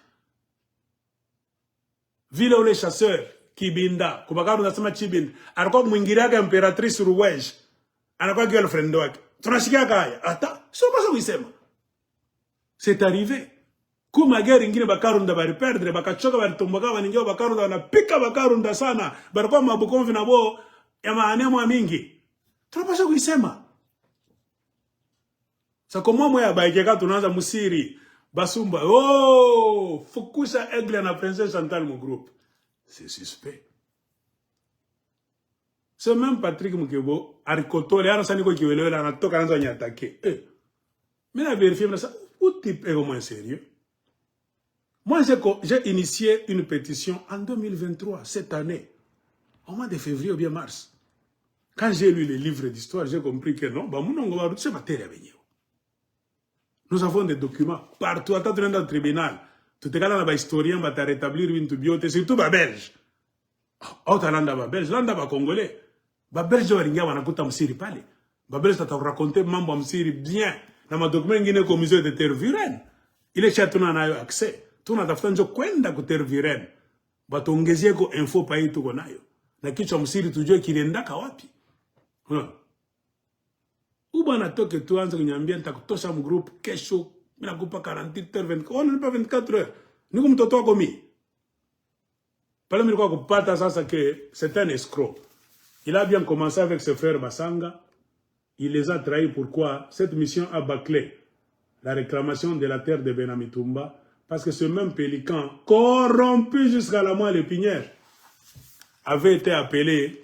Vile ule chasseur Kibinda, kubakaru nasema Chibinda, alikuwa mwingiriaga imperatrice Rouge, anakuwa girlfriend wake. Tunashikia kaya, ata, sio pasa kuisema. C'est arrivé. Kuma gari ingine Bakarunda bari perdre, bakachoka bari tomboka baningia Bakarunda wanapika Bakarunda sana, barikuwa mabukomvi na bo ya maanemo mingi. Tunapaswa kuisema. Sa komo mwe ya baikeka tunaanza musiri. Basumba, oh, fukusha Aigle na Princesse Chantal mon groupe. C'est suspect. C'est même Patrick Mukebo, Arikoto, les Arasaniko qui veulent la toka nanzo n'y attaquer. Mais la vérifier, mais ça, où type est au moins sérieux? Moi, j'ai initié une pétition en 2023, cette année, au mois de février ou bien mars. Quand j'ai lu les livres d'histoire, j'ai compris que non, bah, mon c'est matière à venir. Nous avons des documents partout, à dans le tribunal. Tout est là, les historiens vont rétablir une biote, surtout les Belges. Oh, tu as les Belges, les Congolais. Les Belges, ils ont raconté Msiri pale. Les Belges, ils ont raconté Mambo Msiri bien. Dans ma document, il y a une commission de terre virène. Il est chat, on a eu accès. Tout le monde a fait kwenda ku terre virène. Batongezia ko info pa itu ko nayo. Na kichwa Msiri tujue kiliendaka wapi. Uba natoke tuanze kunyambia nitakutosha mgroup kesho mina kupa 48 heures 24 on pas 24 heures niko mtoto wako mimi pale nilikuwa kupata sasa que c'est un escroc. Il a bien commencé avec ses frères Basanga, il les a trahis. Pourquoi? Cette mission a bâclé la réclamation de la terre de Benamitumba parce que ce même pélican corrompu jusqu'à la moelle épinière avait été appelé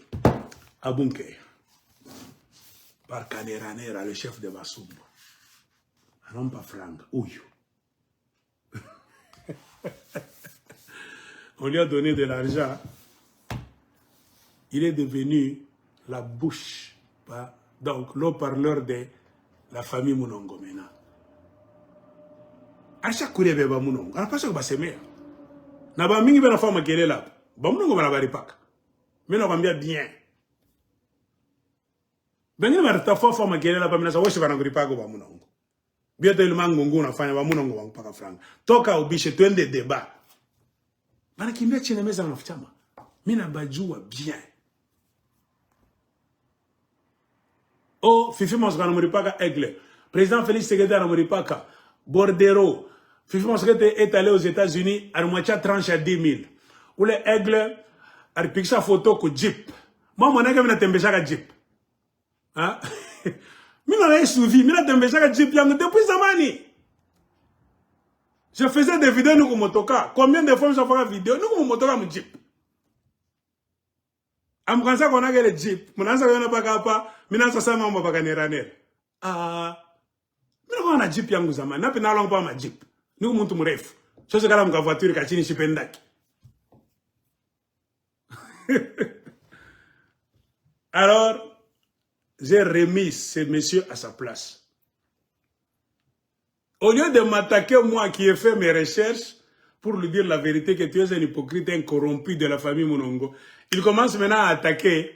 à Bunker par Kaneranera, le chef de Basumba. Non pas Franck, Ouyou. On lui a donné de l'argent. Il est devenu la bouche, donc l'eau-parleur de la famille Munongo maintenant. À chaque coup, il y avait Munongo. On n'a pas ça que Bassemé. Na ba mingi bena fama kele là. Ba Munongo bana bari pak. Mais on va bien. Bengi ba ta fama kele là ba mina sa woshi bana nguri pako ba Munongo. Bientôt le mangungu nafanya ba Munongo wa mpaka Frank. Toka ubishe twende débat. Bana kimbia chini meza na fuchama. Mina bajua bien. Oh, Fifi Monsga Namuripaka Aigle. Président Félix Tshisekedi Namuripaka. Bordero. Fifi Monsga est allé aux États-Unis à moitié tranche à 10 000. Ou le Aigle a pris sa photo avec Jeep. Moi, mon aigle m'a tembéché avec Jeep. Hein? Mina n'a suivi. Mina tembéché avec Jeep depuis Zamani. Je faisais des vidéos nous comme motoka. Combien de fois je fais des vidéos nous comme motoka avec Jeep? Amkansa qu'on a le Jeep. Mon ansa qu'on a pas capable. Mina sa sama mwa baka neraner. Mina kwa na Jeep yangu zamani. Napi na long pa ma Jeep. Niku muntu mrefu. Chose kala mga voiture kachini shipendaki. Alors, j'ai remis ce monsieur à sa place. Au lieu de m'attaquer moi qui ai fait mes recherches pour lui dire la vérité que tu es un hypocrite, un corrompu de la famille Munongo, il commence maintenant à attaquer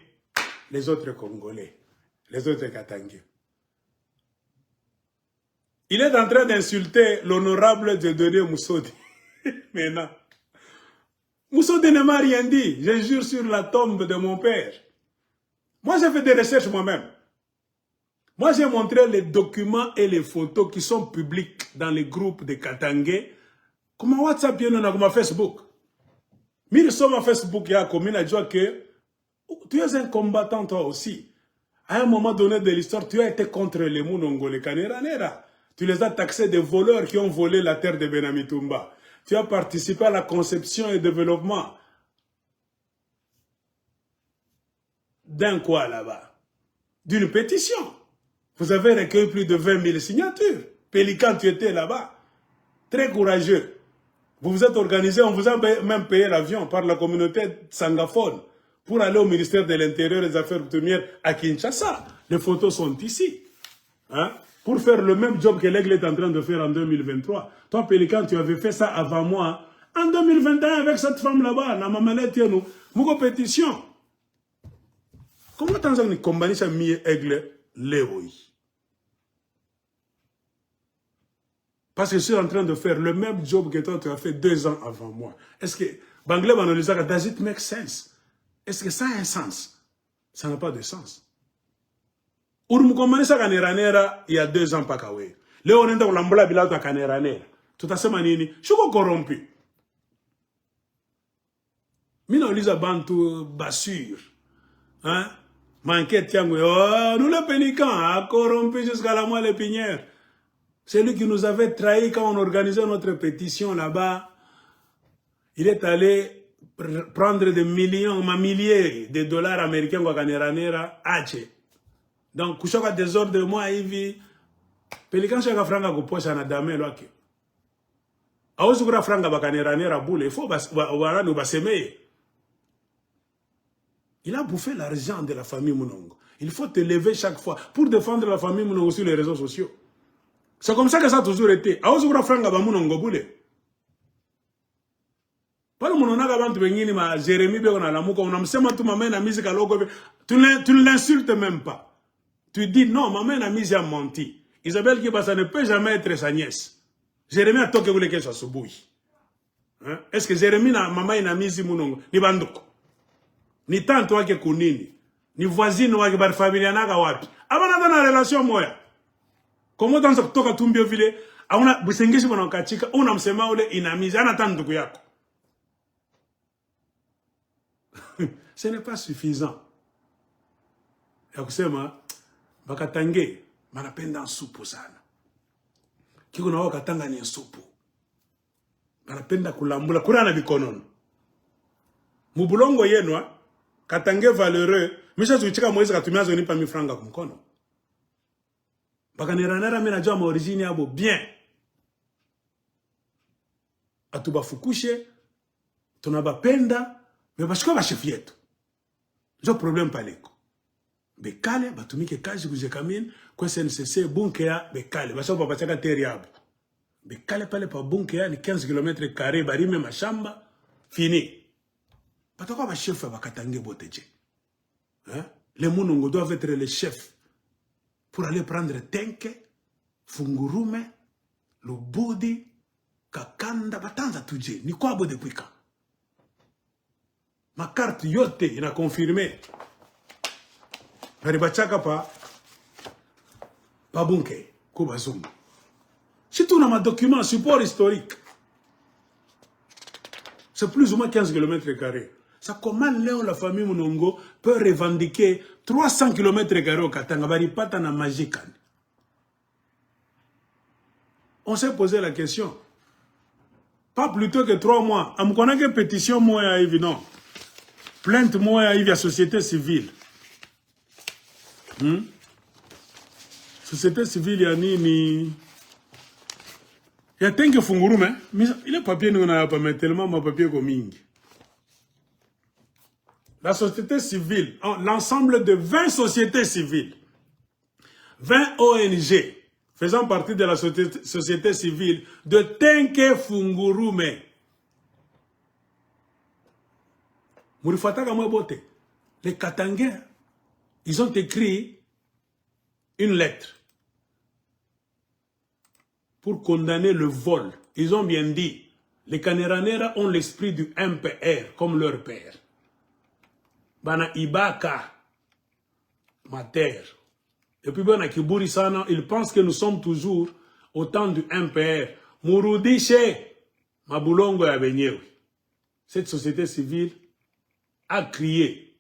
les autres Congolais. Les autres Katangais. Il est en train d'insulter l'honorable Dieudonné Moussodi. Maintenant. Moussodi ne m'a rien dit. Je jure sur la tombe de mon père. Moi, j'ai fait des recherches moi-même. Moi, j'ai montré les documents et les photos qui sont publics dans les groupes de Katangais. Comme WhatsApp, comme Facebook. Mais nous sommes à Facebook, il y a comme il a dit que tu es un combattant toi aussi. À un moment donné de l'histoire, tu as été contre les Munongo, les Kaneranera. Tu les as taxés de voleurs qui ont volé la terre de Benamitumba. Tu as participé à la conception et développement d'un quoi là-bas? D'une pétition. Vous avez recueilli plus de 20 000 signatures. Pélican, tu étais là-bas. Très courageux. Vous vous êtes organisé, on vous a même payé l'avion par la communauté sangaphone pour aller au ministère de l'Intérieur et des Affaires coutumières à Kinshasa. Les photos sont ici. Hein? pour faire le même job que l'Aigle est en train de faire en 2023. Toi, Pélican, tu avais fait ça avant moi. En 2021, avec cette femme là-bas, dans ma manette, nous, mon compétition. Comment t'as dit que combattre ça mieux Aigle Léoï? Parce que je suis en train de faire le même job que toi, tu as fait 2 ans avant moi. Est-ce que Banglais Banolisa, does it make sense? Est-ce que ça a un sens? Ça n'a pas de sens. Urumukomanisa kaneranera il y a 2 ans pakawe. Leo nenda kulambula bila uta kaneranera. Tutasema nini? Shuko corrompu. Mina uliza bantu basure. Hein? Manquette yangu. Oh, nous le Pélican a corrompu jusqu'à la moelle épinière. C'est lui qui nous avait trahi quand on organisait notre pétition là-bas. Il est allé prendre des milliers de dollars américains kwa kaneranera. Ache. Donc, kushoka désordre moi hivi, Pélican shaka franga kuposha na dame lwake. Awezi kura franga bakaneranera bule, il faut warani basemeye. Il a bouffé l'argent de la famille Mounongo. Il faut te lever chaque fois pour défendre la famille Mounongo sur les réseaux sociaux. C'est comme ça que ça a toujours été. Awezi kura franga ba Mounongo bule. Palo Mounonaka bantu bengini ma Jérémy beko na lamuka, unamsema tu mama na musique logo, tu ne l'insultes même pas. Tu dis non, maman n'a mis à menti. Isabelle Kibasa ne peut jamais être sa nièce. Jérémy a toqué voulait qu'elle soit soubouille. Est-ce que Jérémy n'a maman n'a mis à monongo? Ni bandoko. Ni tante wake kunini. Ni voisine wake bar familia naga wapi. Abana dans la relation moya. Comment dans ce toka tumbio vile, auna busengeshi bwana kachika, una msema ule inamizi, ana tanduku yako. Ce n'est pas suffisant. Ya kusema bakatange banapenda nsupu sana. Kiko na wao katanga ni nsupu. Banapenda kulambula kurana bikonono. Mubulongo yenwa katange valeureux, misha tuichika mwezi katumia zo nipa mifranga kumkono. Bakaneranera mimi najua ma origine yabo bien. Atubafukushe tunabapenda mebashika ba chef yetu. Ndio problem paleko. Bekale batumike kazi kujekamini kwa SNCC bunkea bekale basa babachaka teri hapo. Bekale pale pa bunkea ni 15 km² barime mashamba fini. Patoko ba chef bakatange boteje. Hein? Les Mounongo doivent être les chefs pour aller prendre Tenke, Fungurume, Lubudi, Kakanda, batanza tuje. Ni kwa bode kwika. Ma carte yote ina confirmé. Baribachaka pa bunke, kubazungu. Si tu as un document, support historique, c'est plus ou moins 15 km². Ça, comment Léon, la famille Mounongo, peut revendiquer 300 km² au Katanga, baripata na magique. On s'est posé la question. Pas plus tôt que 3 mois. On connaît que pétition, moi, évident. Plainte, moi, il y a société civile. Société civile, il y a Tenke Fungurume, mais il est papier, nous n'avons pas mis tellement de papier comme Ming. La société civile, l'ensemble de 20 sociétés civiles, 20 ONG, faisant partie de la société civile de Tenke Fungurume. Mourifataka Mwabote, les Katangais, ils ont écrit une lettre pour condamner le vol. Ils ont bien dit, les Kaneranera ont l'esprit du MPR comme leur père. Bana Ibaka, ma terre. Et puis Bana Kiburi Sana, ils pensent que nous sommes toujours au temps du MPR. Mouroudiche, Mabulongo ya Benyewi. Cette société civile a crié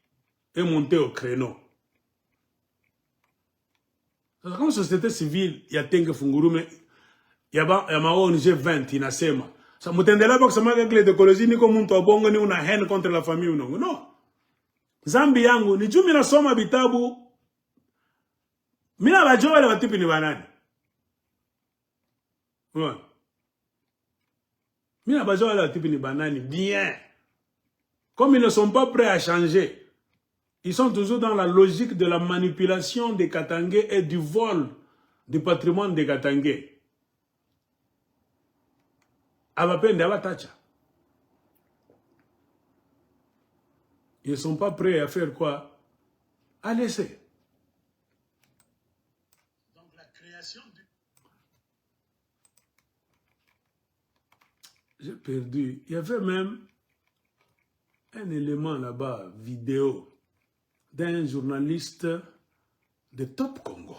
et monté au créneau. Comme société civile, il y a Tenke Fungurume, il y a ma ONG 20, inasema. Ça mutendela pas que ça m'a réglé d'écologie, ni comme muntu abongo ni una haine contre la famille unongo. Non. Zambi yangu, ni juu mina soma bitabu, mina bajua wale watipi ni banani. Ouais. Mina bajua wale watipi ni banani, bien. Comme ils ne sont pas prêts à changer, ils sont toujours dans la logique de la manipulation des Katangais et du vol du patrimoine de Katangé. Abapende Abatacha. Ils ne sont pas prêts à faire quoi? À laisser. Donc la création du... J'ai perdu. Il y avait même un élément là-bas, vidéo, d'un journaliste de Top Congo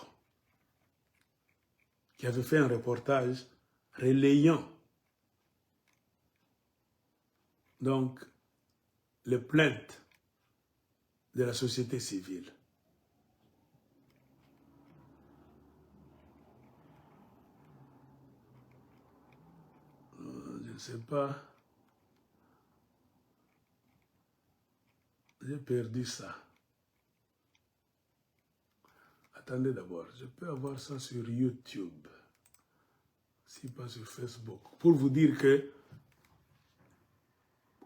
qui avait fait un reportage relayant donc les plaintes de la société civile. Je ne sais pas. J'ai perdu ça. Attendez d'abord, je peux avoir ça sur YouTube, si pas sur Facebook, pour vous dire que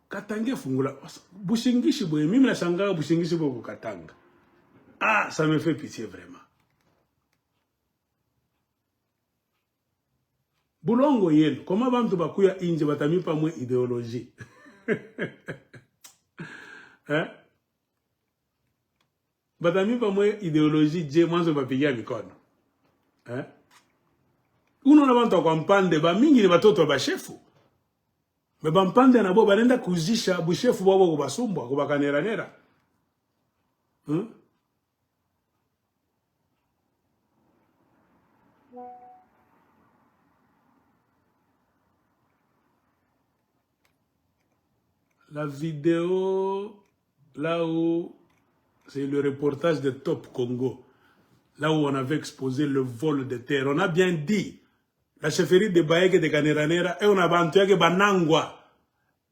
Katanga fungula, Bushingishi boye, mimi la sanga Bushingishi boye Katanga. Ah, ça me fait pitié vraiment. Bulongo yenu, comment bantu bakuya inje batami pa mwe idéologie. Hein? Batami pa mwe idéologie je mwanzo bapigia mikono. Hein? Uno na bantu kwa mpande ba mingi ni batoto ba shefu. Me ba mpande na bo banenda kuzisha bushefu babo kubasumbwa kubakanera nera. Hein? La vidéo là où c'est le reportage de Top Congo, là où on avait exposé le vol de terre. On a bien dit, la chefferie de Baeke de Kaneranera, et on a vanté que Banangwa,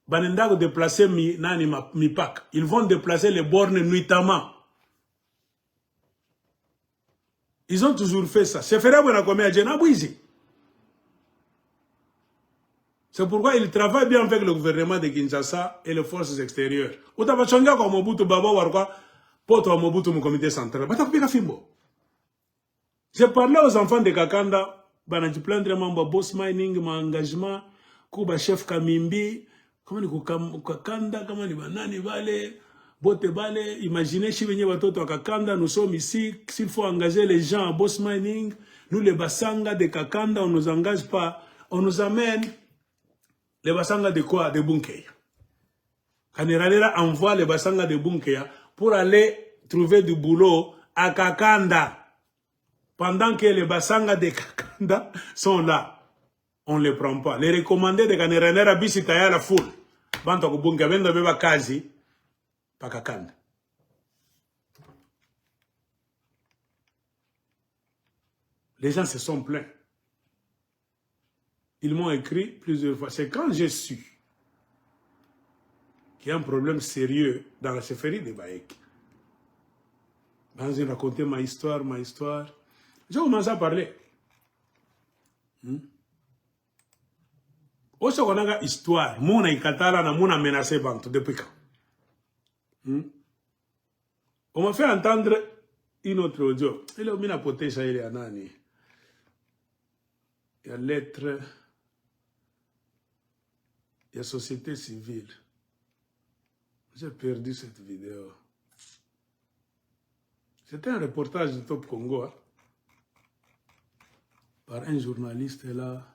Banendago déplacer mi pack. Ils vont déplacer les bornes nuitamment. Ils ont toujours fait ça. Chefferie a combien de gens? C'est pourquoi ils travaillent bien avec le gouvernement de Kinshasa et les forces extérieures. Ou t'as pas changé comme Mobutu Baba ou quoi? Poto à Mobutu mon comité central. Bah t'as coupé la fimbo. J'ai parlé aux enfants de Kakanda. Bah n'a dit plein de membres boss mining, ma engagement, kuba chef Kamimbi, comment ni Kakanda, comment ni banani vale, bote vale. Imaginez si venez batoto à Kakanda, nous sommes ici. S'il faut engager les gens à boss mining, nous les basanga de Kakanda, on nous engage pas, on nous amène. Les basanga de quoi? De Bunkeya. Kaneralera envoie les basanga de Bunkeya pour aller trouver du boulot à Kakanda. Pendant que les basanga de Kakanda sont là. On ne les prend pas. Les recommandés de Kaneralera bisitaya la foule. Banto ko Bunkeya benda beba kazi pa Kakanda. Les gens se sont plaints. Ils m'ont écrit plusieurs fois. C'est quand j'ai su qu'il y a un problème sérieux dans la chefferie de Baeke. Quand j'ai raconté ma histoire, j'ai commencé à parler. Aussi, on a une histoire. Mon ikatala na mon a menacé Bantu depuis quand? On m'a fait entendre une autre audio. Il a mis la potée, il y a nani. Il y a lettre. Il y a société civile. J'ai perdu cette vidéo. C'était un reportage de Top Congo, hein, par un journaliste là.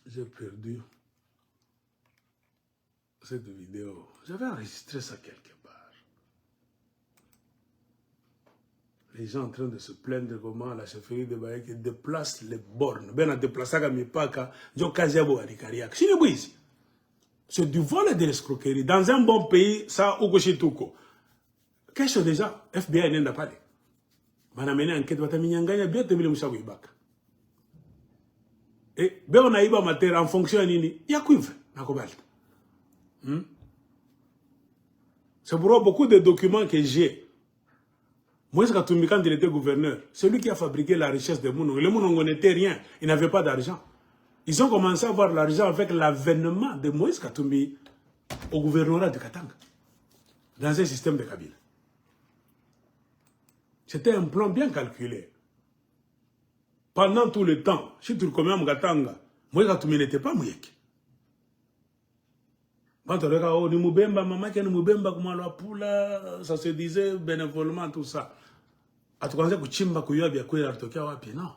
J'ai perdu cette vidéo. J'avais enregistré ça quelque part. Les gens en train de se plaindre comment la chefferie de Baeke déplace les bornes. Ben a déplacé à Mipaka, c'est du vol et de l'escroquerie. Dans un bon pays, ça, Ogoshituko. Qu'est-ce que déjà, FBI n'est pas allé. On a mené enquête, on a mis un gagnant bien de 1000 moussabou ibaka. Et ben on a eu matière en fonction de nini. Il y a cuivre, nakobalt. C'est pour beaucoup de documents que j'ai. Moïse Katumbi, quand il était gouverneur, c'est lui qui a fabriqué la richesse de Mounongo. Les Mounongo n'étaient rien, ils n'avaient pas d'argent. Ils ont commencé à avoir l'argent avec l'avènement de Moïse Katumbi au gouvernorat de Katanga, dans un système de Kabila. C'était un plan bien calculé. Pendant tout le temps, si tu reconnais Katanga, Moïse Katumbi n'était pas Mouyek. Quand on regarde, oh, ni Moubemba, maman qui est Moubemba, comment la poula, ça se disait bénévolement, tout ça. À tout cas, que Chimba Kouya, bien Kouya, Artokia, Wapi, non.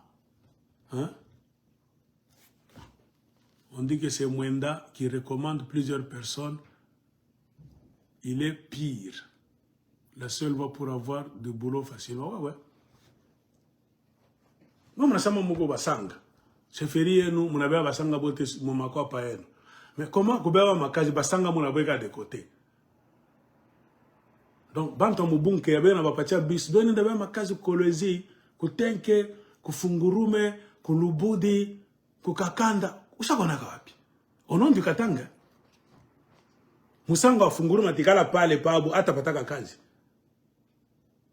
Hein? On dit que c'est Mwenda qui recommande plusieurs personnes. Il est pire. La seule voie pour avoir du boulot facilement. Ouais, ouais. Nous, on a ça, mon basanga. C'est férié, nous, on avait basanga bote, mon mako paen. Mais comment, Koubeba Makazi, basanga, mon aboueka de côté. Donc, banto mubunke, yabe na bapatia bis, doni ndabe Makazi kolezi, kutenke, kufungurume, kulubudi, kukakanda. Ushakonaka wapi? Au nom du Katanga. Musanga wa fungurume tikala pale pabu, ata pataka kazi.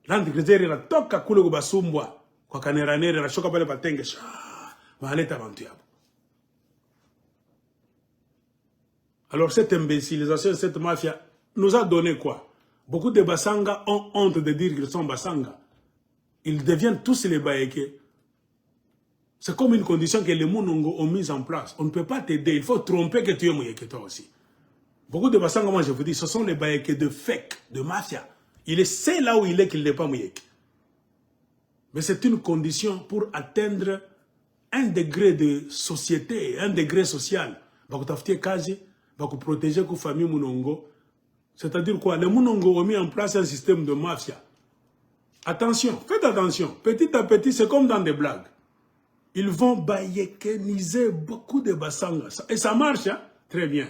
Landi krizeri na toka kule kubasumbwa. Kwa kaneranere na shoka pale patenge. Mahaleta bantu yabo. Alors cette imbécilisation, cette mafia nous a donné quoi? Beaucoup de Basanga ont honte de dire qu'ils sont Basanga. Ils deviennent tous les Baéké. C'est comme une condition que les Mounongo ont mise en place. On ne peut pas t'aider. Il faut tromper que tu es Mouyeke toi aussi. Beaucoup de Basanga, moi je vous dis, ce sont les Baéké de fake, de mafia. Il sait là où il est qu'il n'est pas Mouyeke. Mais c'est une condition pour atteindre un degré de société, un degré social. Bakutaftie kazi, baku protéger la famille Mounongo. C'est-à-dire quoi? Les Mounongo ont mis en place un système de mafia. Attention, faites attention. Petit à petit, c'est comme dans des blagues. Ils vont baïekeniser beaucoup de Basanga. Et ça marche, hein? Très bien.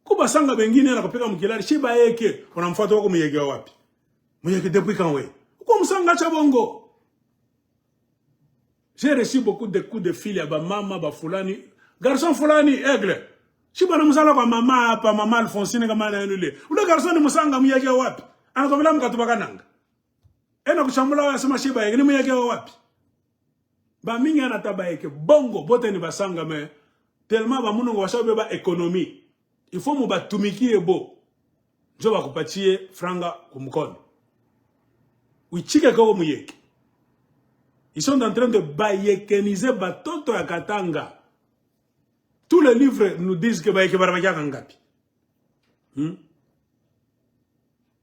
Kou Basanga bengine na kopeka mkilari, shi baïeke, on a mfato wako muyeke wapi. Muyeke depuis quand we? Kou msanga chabongo. J'ai reçu beaucoup de coups de fil à maman, fulani. Garçon fulani, aigle. Si bana musala kwa mama, pa mama Alphonsine kama na yule. Ule garçon ni musanga muyeke wapi? Anakovela mkatubaka nanga. Ena kushambula wa sema shi baïeke, ni muyeke wapi? Ba mingi anatabaeke bongo bote ni basanga me tellement ba munongo washabe ba économie. Il faut mu batumikie bo. Jo ba kupatie franga kumkono. Uichike kwa muyeke. Ils sont en train de baïekeniser batoto ya Katanga. Tous les livres nous disent que baïeke barabaka kangapi.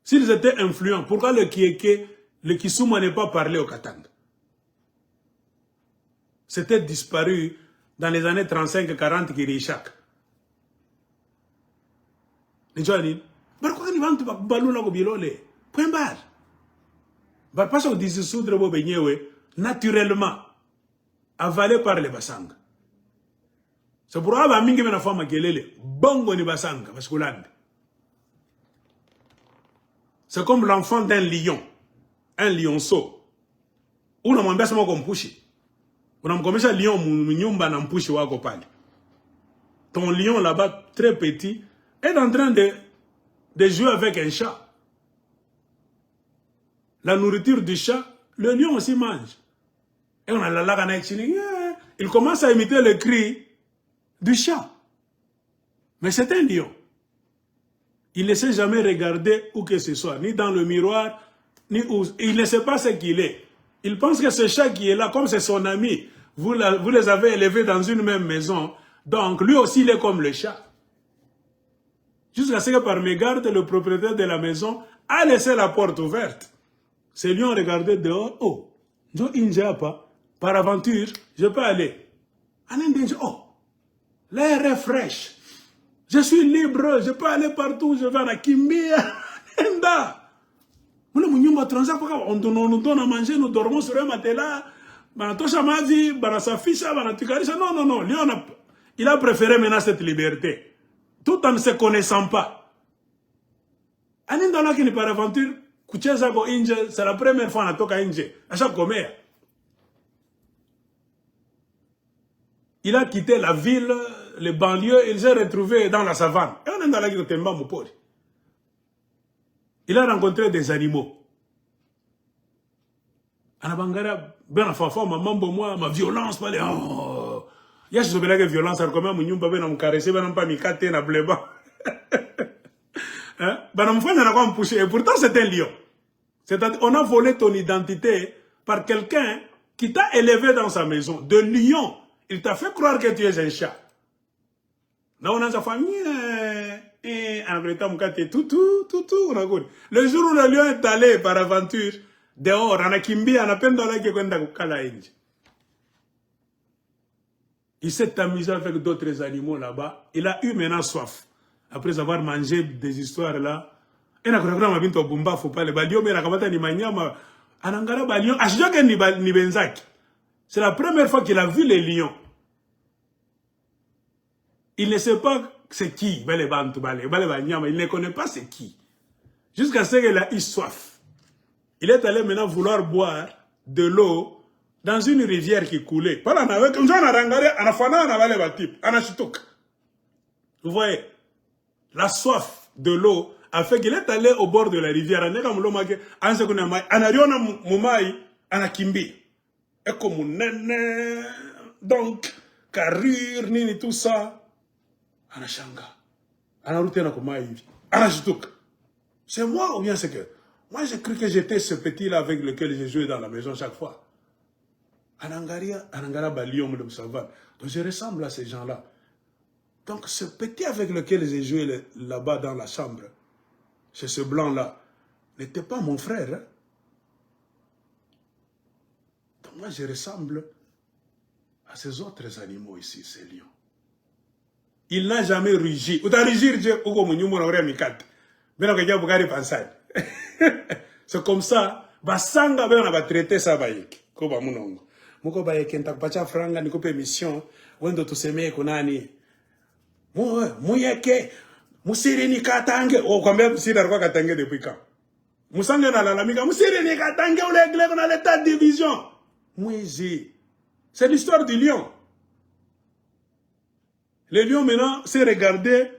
S'ils étaient influents, pourquoi le Kieke, le Kisuma n'est pas parlé au Katanga? C'était disparu dans les années 35-40 qui réchak. Les gens disent, pourquoi ils vont te ballon là au bilole? Point barre. Bah, parce qu'on dit soudre au beignewe, naturellement, avalé par les Basanga. C'est pour ça que mingi mena fama kelele, bongo ni Basanga, parce que c'est comme l'enfant d'un lion, un lionceau. Ou non, m'embête moi comme pushi. On a commencé à lion, mon mpushi wako pale. Ton lion là-bas, très petit, est en train de jouer avec un chat. La nourriture du chat, le lion aussi mange. Et on a la lagana, il commence à imiter le cri du chat. Mais c'est un lion. Il ne sait jamais regarder où que ce soit, ni dans le miroir, ni où. Il ne sait pas ce qu'il est. Il pense que ce chat qui est là, comme c'est son ami, vous les avez élevés dans une même maison. Donc, lui aussi, il est comme le chat. Jusqu'à ce que par mégarde, le propriétaire de la maison a laissé la porte ouverte. Ces lions regardaient dehors. Oh, par aventure, je peux aller. Oh, l'air est fraîche. Je suis libre, je peux aller partout, je vais à la Kimbia. On nous donne à manger, nous dormons sur un matelas. Non, non. Il a préféré maintenant cette liberté. Tout en ne se connaissant pas. Par aventure, c'est la première fois qu'on a à chaque commère. Il a quitté la ville, les banlieues, il s'est retrouvé dans la savane. Et on est dans la ville de Temba Mopori. Il a rencontré des animaux. Anabangara, ben la fafa, ma violence, pas les. Oh, il y a ce que violence, alors comment mon yumba ben me caresser, ben pas mi kate na bleba. Hein? Ben me fait n'a pas me pousser. Et pourtant c'est un lion. C'est-à-dire, on a volé ton identité par quelqu'un qui t'a élevé dans sa maison. De lion, il t'a fait croire que tu es un chat. Là on a sa famille. Le jour où le lion est allé par aventure dehors, on a kimbi, on a peine de la il s'est amusé avec d'autres animaux là-bas. Il a eu maintenant soif. Après avoir mangé des histoires là. Et na kuna ma binto bumba faut pas le balio mais na kamata ni manyama anangara balio ashoke ni benzaki. C'est la première fois qu'il a vu les lions. Il ne sait pas c'est qui, il ne connaît pas c'est qui. Jusqu'à ce qu'il a eu soif. Il est allé maintenant vouloir boire de l'eau dans une rivière qui coulait. Vous voyez, la soif de l'eau a fait qu'il est allé au bord de la rivière. Donc, carrure, nini, tout ça. Anashanga. C'est moi ou bien c'est que moi j'ai cru que j'étais ce petit là avec lequel j'ai joué dans la maison chaque fois. Anangara Baliom le savane. Donc je ressemble à ces gens-là. Donc ce petit avec lequel j'ai joué là-bas dans la chambre, c'est ce blanc-là, n'était pas mon frère. Hein? Donc moi je ressemble à ces autres animaux ici, ces lions. Il n'a jamais rugi. C'est comme ça. Basanga ben va traiter ça baïk. Koba munongo. Moko baïk enta kupacha franga niko pe mission. Wendo tuseme kunani. Muyeke. Musiri ni katange. O kwambia musiri alikuwa katange depuis quand? Musanga na lalamika. Musiri ni katange ou l'église dans l'état de division. Mouizi. C'est l'histoire du lion. Le lion maintenant s'est regardé,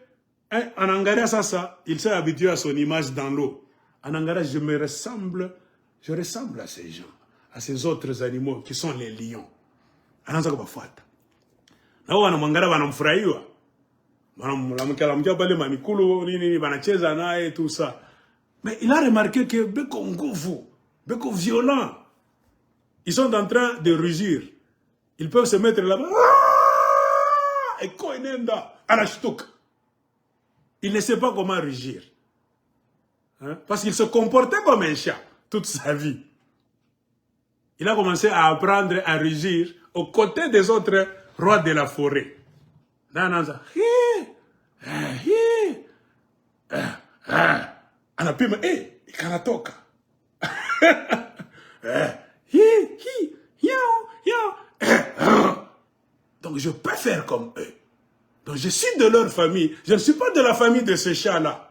hein, en Angara ça, il s'est habitué à son image dans l'eau. En Angara, je ressemble à ces gens, à ces autres animaux qui sont les lions. Ananza ko bafuata. Na wana mangara wanamfurahiwa. Wanamkala pale manikulu nini banacheza naye tout ça. Mais il a remarqué que beko nguvu, beko violent. Ils sont en train de rugir. Ils peuvent se mettre là-bas. Et il ne sait pas comment rugir. Hein? Parce qu'il se comportait comme un chat toute sa vie. Il a commencé à apprendre à rugir aux côtés des autres rois de la forêt. Anapima, ikanatoka. Donc je peux faire comme eux. Donc je suis de leur famille. Je ne suis pas de la famille de ce chat-là.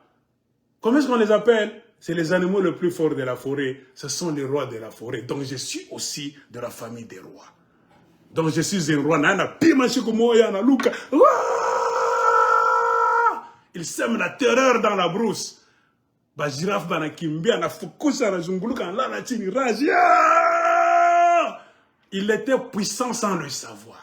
Comment est-ce qu'on les appelle? C'est les animaux les plus forts de la forêt. Ce sont les rois de la forêt. Donc je suis aussi de la famille des rois. Donc je suis un roi. Il sème la terreur dans la brousse. Il était puissant sans le savoir.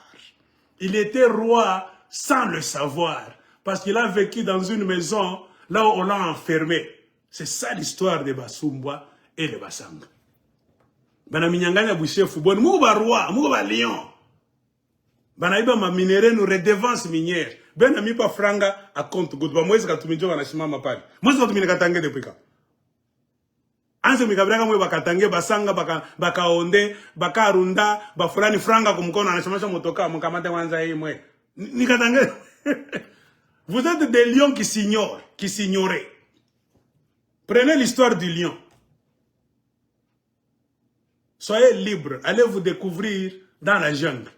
Il était roi sans le savoir. Parce qu'il a vécu dans une maison là où on l'a enfermé. C'est ça l'histoire de Basumba et de Basanga. Banaminyanganya bouchefu bon mouba roi, mouba lion. Banaiba ma minéré nous redevance minière. Benami pa franga à compte good. Ba mwezi katumijo na shimama pale. Mwezi katumine katange depuis quand? Anze mikabranga mwe bakatange basanga baka onde baka arunda ba fulani franga kumkono anashimasha motoka mkamate kwanza hii mwe. Nikatange. Vous êtes des lions qui s'ignorent, qui s'ignoraient. Prenez l'histoire du lion. Soyez libres, allez vous découvrir dans la jungle.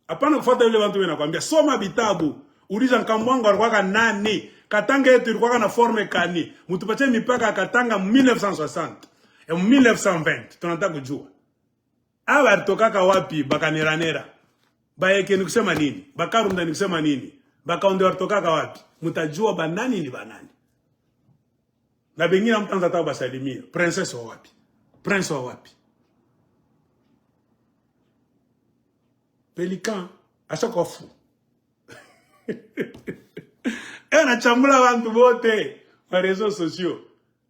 Apana kufuata yule watu wanakuambia soma vitabu, uliza nkamwangu alikuwa nani, Katanga yetu ilikuwa na forme kani, mutupatie mipaka Katanga 1960 et 1920, tunataka kujua. Awa tokaka wapi bakaniranera. Bayeke ni kusema nini? Bakarunda ni kusema nini? Bakaonde wartokaka wapi? Mutajua banani ni banani. Na bengine mtanza tao basalimia. Princess wa wapi? Prince wa wapi? Pélican, ashako fu. Na chambula bantu bote par réseaux sociaux.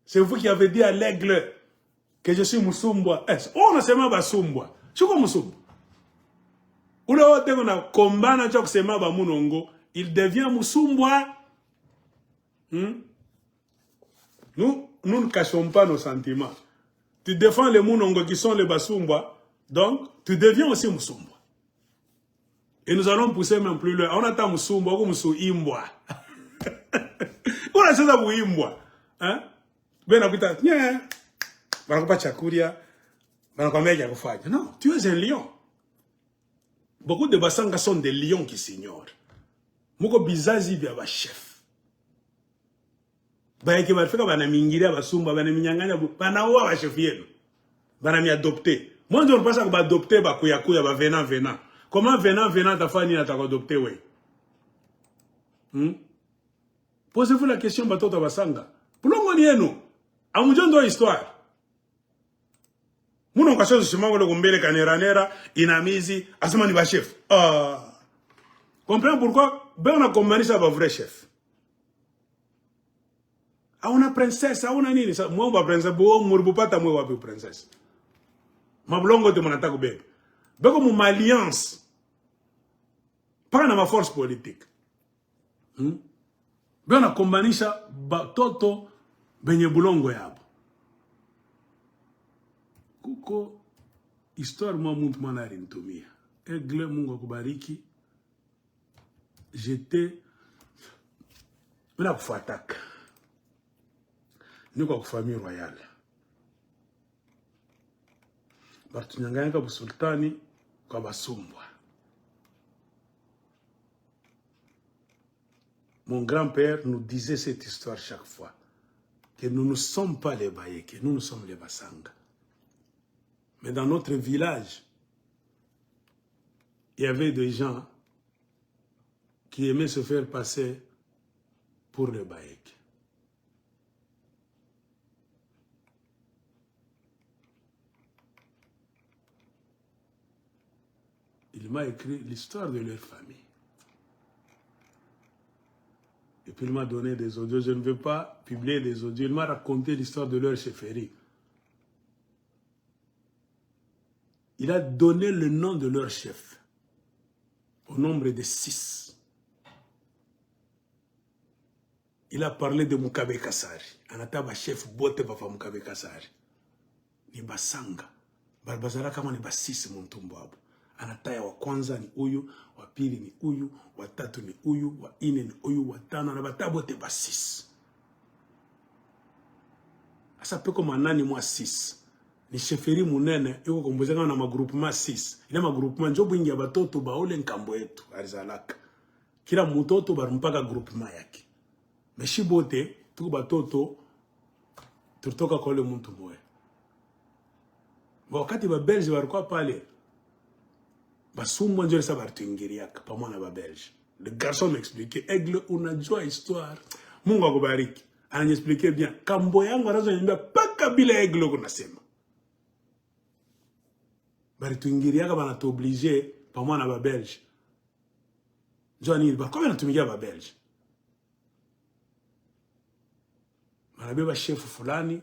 C'est vous qui avez dit à l'aigle que je suis Musumbwa. On a sema basumbwa. Chuko Musumbwa. Ule wote kuna kombana cha kusema ba munongo, il devient Musumbwa. Nous ne cachons pas nos sentiments. Tu défends les munongo qui sont les basumbwa, donc tu deviens aussi Musumbwa. Et nous allons pousser même plus loin. On attend Musumbwa ou Musuimbwa. On a ça pour Imbwa. Hein? Ben akuta, nya. Banakupa chakuria. Banakwambia ya kufanya. Non, tu es un lion. Beaucoup de basanga sont des lions qui s'ignorent. Moko bizazi bya ba chef. Bayeke bafika bana mingiria basumba bana minyanganya bana wa ba chef yenu. Bana mi adopter. Moi je ne pense pas ba adopter ba kuya ba venant. Comment venant ta famille n'a pas adopté ouais? Posez-vous la question batoto basanga. Pulongo ni yenu. Amujondo histoire. Muno kashozo shimango le kumbele kaneranera inamizi asema ni ba chef. Comprends pourquoi? Ben on a commanisé ba vrai chef. Auna princesse, auna nini? Moi ba princesse bo murubupata mwe wapi princesse. Mablongo te monata ko bebe. Beko mu alliance. Pas dans ma force politique. Ben on a commanisé batoto benye bulongo yabo. Kuko histoire mwa muntu mwana rintumia. Egle Mungu akubariki. J'étais mina kufuataka. Niko kwa famille royale. Bartunyanganyika busultani kwa basumbwa. Mon grand-père nous disait cette histoire chaque fois. Que nous ne sommes pas les Bayeke, nous sommes les Basanga. Mais dans notre village, il y avait des gens qui aimaient se faire passer pour les Bayeke. Il m'a écrit l'histoire de leur famille. Et puis il m'a donné des audios. Je ne veux pas publier des audios. Il m'a raconté l'histoire de leur chefferie. Il a donné le nom de leur chef. Au nombre de 6. Il a parlé de Mukabe Kasari. Anataba chef bote papa Mukabe Kasari. Ni basanga. Barbazara kama ni basisi muntumbo hapo. Anataya wa kwanza ni uyu, wa pili ni uyu, wa tatu ni uyu, wa ine ni uyu, wa tano na batabote ba 6. Asa peko manani mwa 6. Ni cheferi munene yuko kombozenga na magroupement 6. Ile magroupement njobu ingi ya batoto baole nkambo yetu arizalaka. Kila mutoto barumpaka groupement yake. Meshibote tuko batoto tutoka kwa ile muntu moya. Wakati ba Belge walikuwa pale basumwa njole sa bartuingiriaka pamoja na ba Belge. Le garçon m'expliquait, Aigle unajua histoire. Mungu akubariki. Ananiexpliquer bien. Kambo yangu anazo niambia paka bila Aigle kunasema. Bartuingiriaka bana t'obliger pamoja na ba Belge. Joani ba kwa natumikia ba Belge. Banabeba chef fulani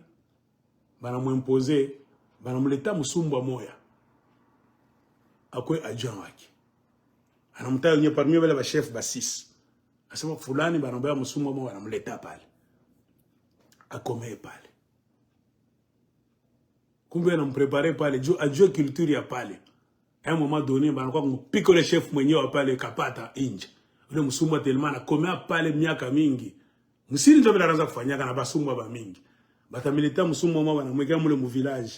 bana muimposer bana muleta musumbwa moya. Akwe adjoint wake. Anamtaya nye parmi wale ba chef ba 6. Asema fulani banambaya musumbwa moya anamleta pale. Akome pale. Kumbe anamprepare pale ajue culture ya pale. À un moment donné banakuwa kupika le chef mwenyewe pale kapata inje. Ule musumbwa tellement akomea pale miaka mingi. Musiri ndio banaanza kufanyaka na basumbwa ba mingi. Batamileta musumbwa moya banamweka mule mu village.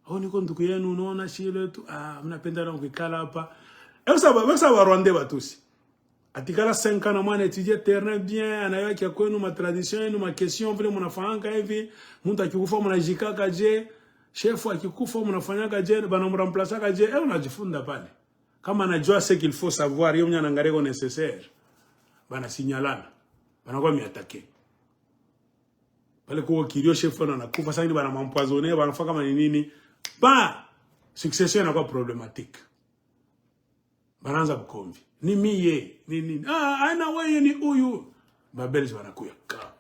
Oh niko ndugu yenu unaona shile tu mnapenda na kukala hapa. Esa wa Rwanda batusi. Atikala 5 ans mwana étudier terrain bien anayo kia kwenu ma tradition yenu ma question vile mnafanyanga hivi mtu akikufa mnajikaka je chef akikufa mnafanyanga je bana mramplaçaka je unajifunda pale. Kama anajua ce qu'il faut savoir, yo mwenye anaangalia nécessaire. Bana signalana. Bana kwa miatake. Pale kwa kilio chef na nakufa sasa bana m'empoisonner, bana faka kama nini. Ba succession inakuwa problématique. Banaanza kukomvi. Ni miye, ni nini. Ah, ana wewe ni huyu. Babelge wanakuya ka.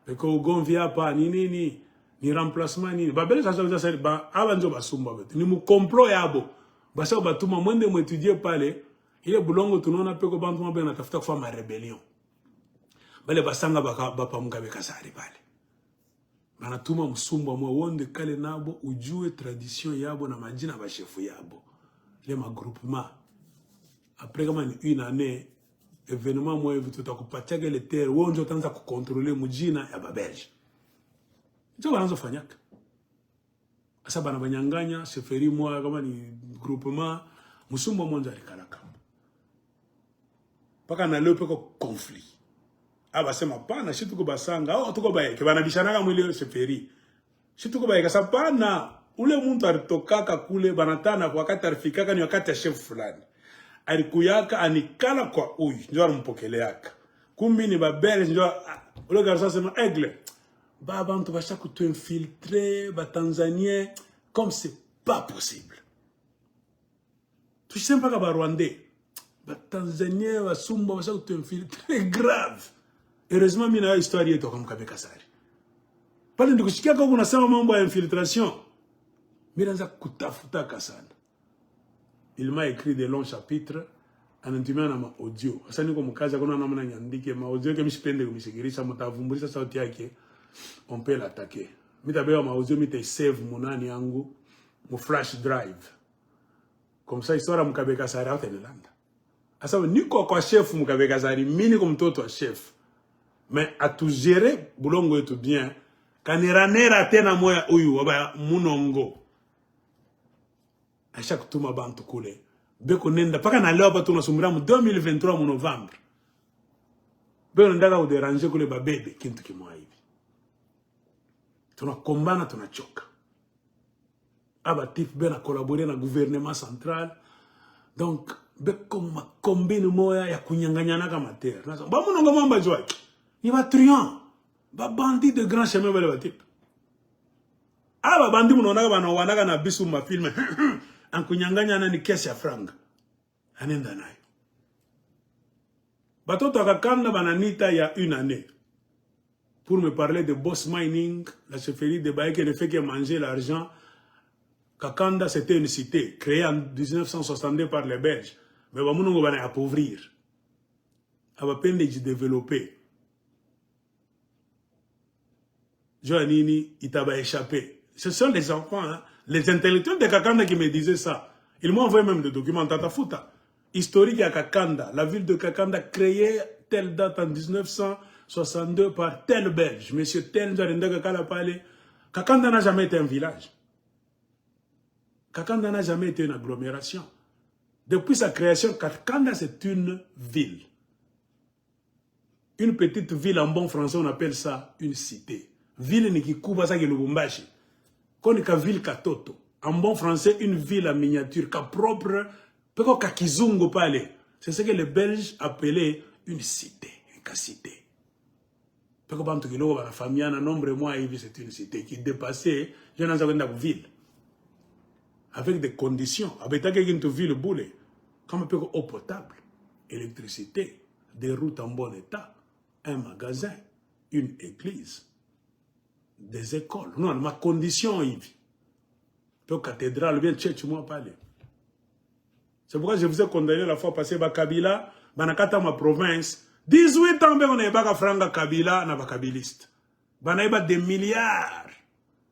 Eko ugomvi hapa ni nini? Ni remplacement nini? Babelge sasa ba aba ndio basumba betu. Ni mu complot yabo. Basa batuma mwende mwetudie pale. Ile bulongo tunaona peko bantu mabena natafuta kufanya rebellion. Bale basanga bapa Mugabe Kasari pale. Banatuma msumba mwe wonde kale nabo ujue tradition yabo na majina ba chefu yabo. Les groupements. Après comme une année, événement moi vitu takupatia les terres, wonjo tanza kukontrole mujina ya Babelge. Ndio wanaanza fanyaka. Asa bana banyanganya seferi moi kama ni groupement musumba mwanzo alikala kama. Paka na leo peko conflit. Aba sema pana shitu ko basanga au tuko bae ke bana bishana kama ile seferi. Shitu ko bae kasa pana ule muntu alitokaka kule banatana kwa wakati alifikaka ni wakati ya chef fulani. Alikuyaka anikala kwa huyu ndio anampokeleaka. Kumbi ni Babelge ndio ule garçon sema aigle. Baba mtu basha kutu infiltrer ba Tanzanien comme c'est pas possible. Tu sais pas ba Rwandais. Ba Tanzanien ba sumba basha kutu infiltrer grave. Heureusement mina histoire yetu kama Mugabe Kasari. Pale ndikusikia kwa unasema mambo ya infiltration. Miranza kutafutaka sana. Il m'a écrit des longs chapitres anatumia na audio. Sasa niko mkaza kuna namna nyandike ma audio ke msipende kumsikirisha mtavumbulisha sauti yake. On peut l'attaquer. Mitabewa ma audio mita save munani yangu mu flash drive. Comme ça histoire Mugabe Kasari au Telelanda. Sasa niko kwa chef Mugabe Kasari, mimi niko mtoto wa chef. Mais à tout gérer bulongo yetu bien. Kaniranera tena moya uyu waba munongo. Aisha kutuma bantu kule. Beko nenda paka na leo hapa tunasumbira mu 2023 mu Novembre. Beko ndaga uderanger kule babebe kintu kimwa hivi. Tunakombana tunachoka. Aba tip bena collaborer na gouvernement central. Donc beko makombine moya ya kunyanganyana kama terre. Nasa ba munongo mamba joaki. Ni ba truand. Ba bandit de grand chemin bale ba tip. Aba bandi munonaka bana wanaka na bisu ma film. Ankunyanganya na ni kesi ya franga. Anenda nayo. Batoto akakanda bananita ya une année. Pour me parler de boss mining, la chefferie de Baïk et le fait qu'il mangeait l'argent. Kakanda, c'était une cité créée en 1962 par les Belges. Mais Bamounongo va appauvrir. Elle va peine de développer. Joanini, il t'a échappé. Ce sont les enfants, hein? Les intellectuels de Kakanda qui me disaient ça. Ils m'ont envoyé même des documents Tatafuta. Historique à Kakanda. La ville de Kakanda créée telle date en 1962 par tel Belge. Monsieur tel Kakanda n'a jamais été un village. Kakanda n'a jamais été une agglomération. Depuis sa création, Kakanda c'est une ville. Une petite ville en bon français, on appelle ça une cité. Ville ni kikuba sa ki Lubumbashi. Konika ville katoto. En bon français, une ville en miniature, ka propre, peko ka kizungu pale. C'est ce que les Belges appelaient une cité, une cité. Peko bantu kiloko ba la famille na nombre moi hivi c'est une cité qui dépassait je n'en savais pas ville. Avec des conditions, avec une ville boule, comme peko eau potable, électricité, des routes en bon état, un magasin, une église. Des écoles. Non, ma condition, Yves. Peu cathédrale, bien tchétch, moi, parler. C'est pourquoi je vous ai condamné la fois passée, Kabila, Banakata, ma province. 18 ans, on est pas franga Kabila, na bakabiliste. Banaïba des milliards.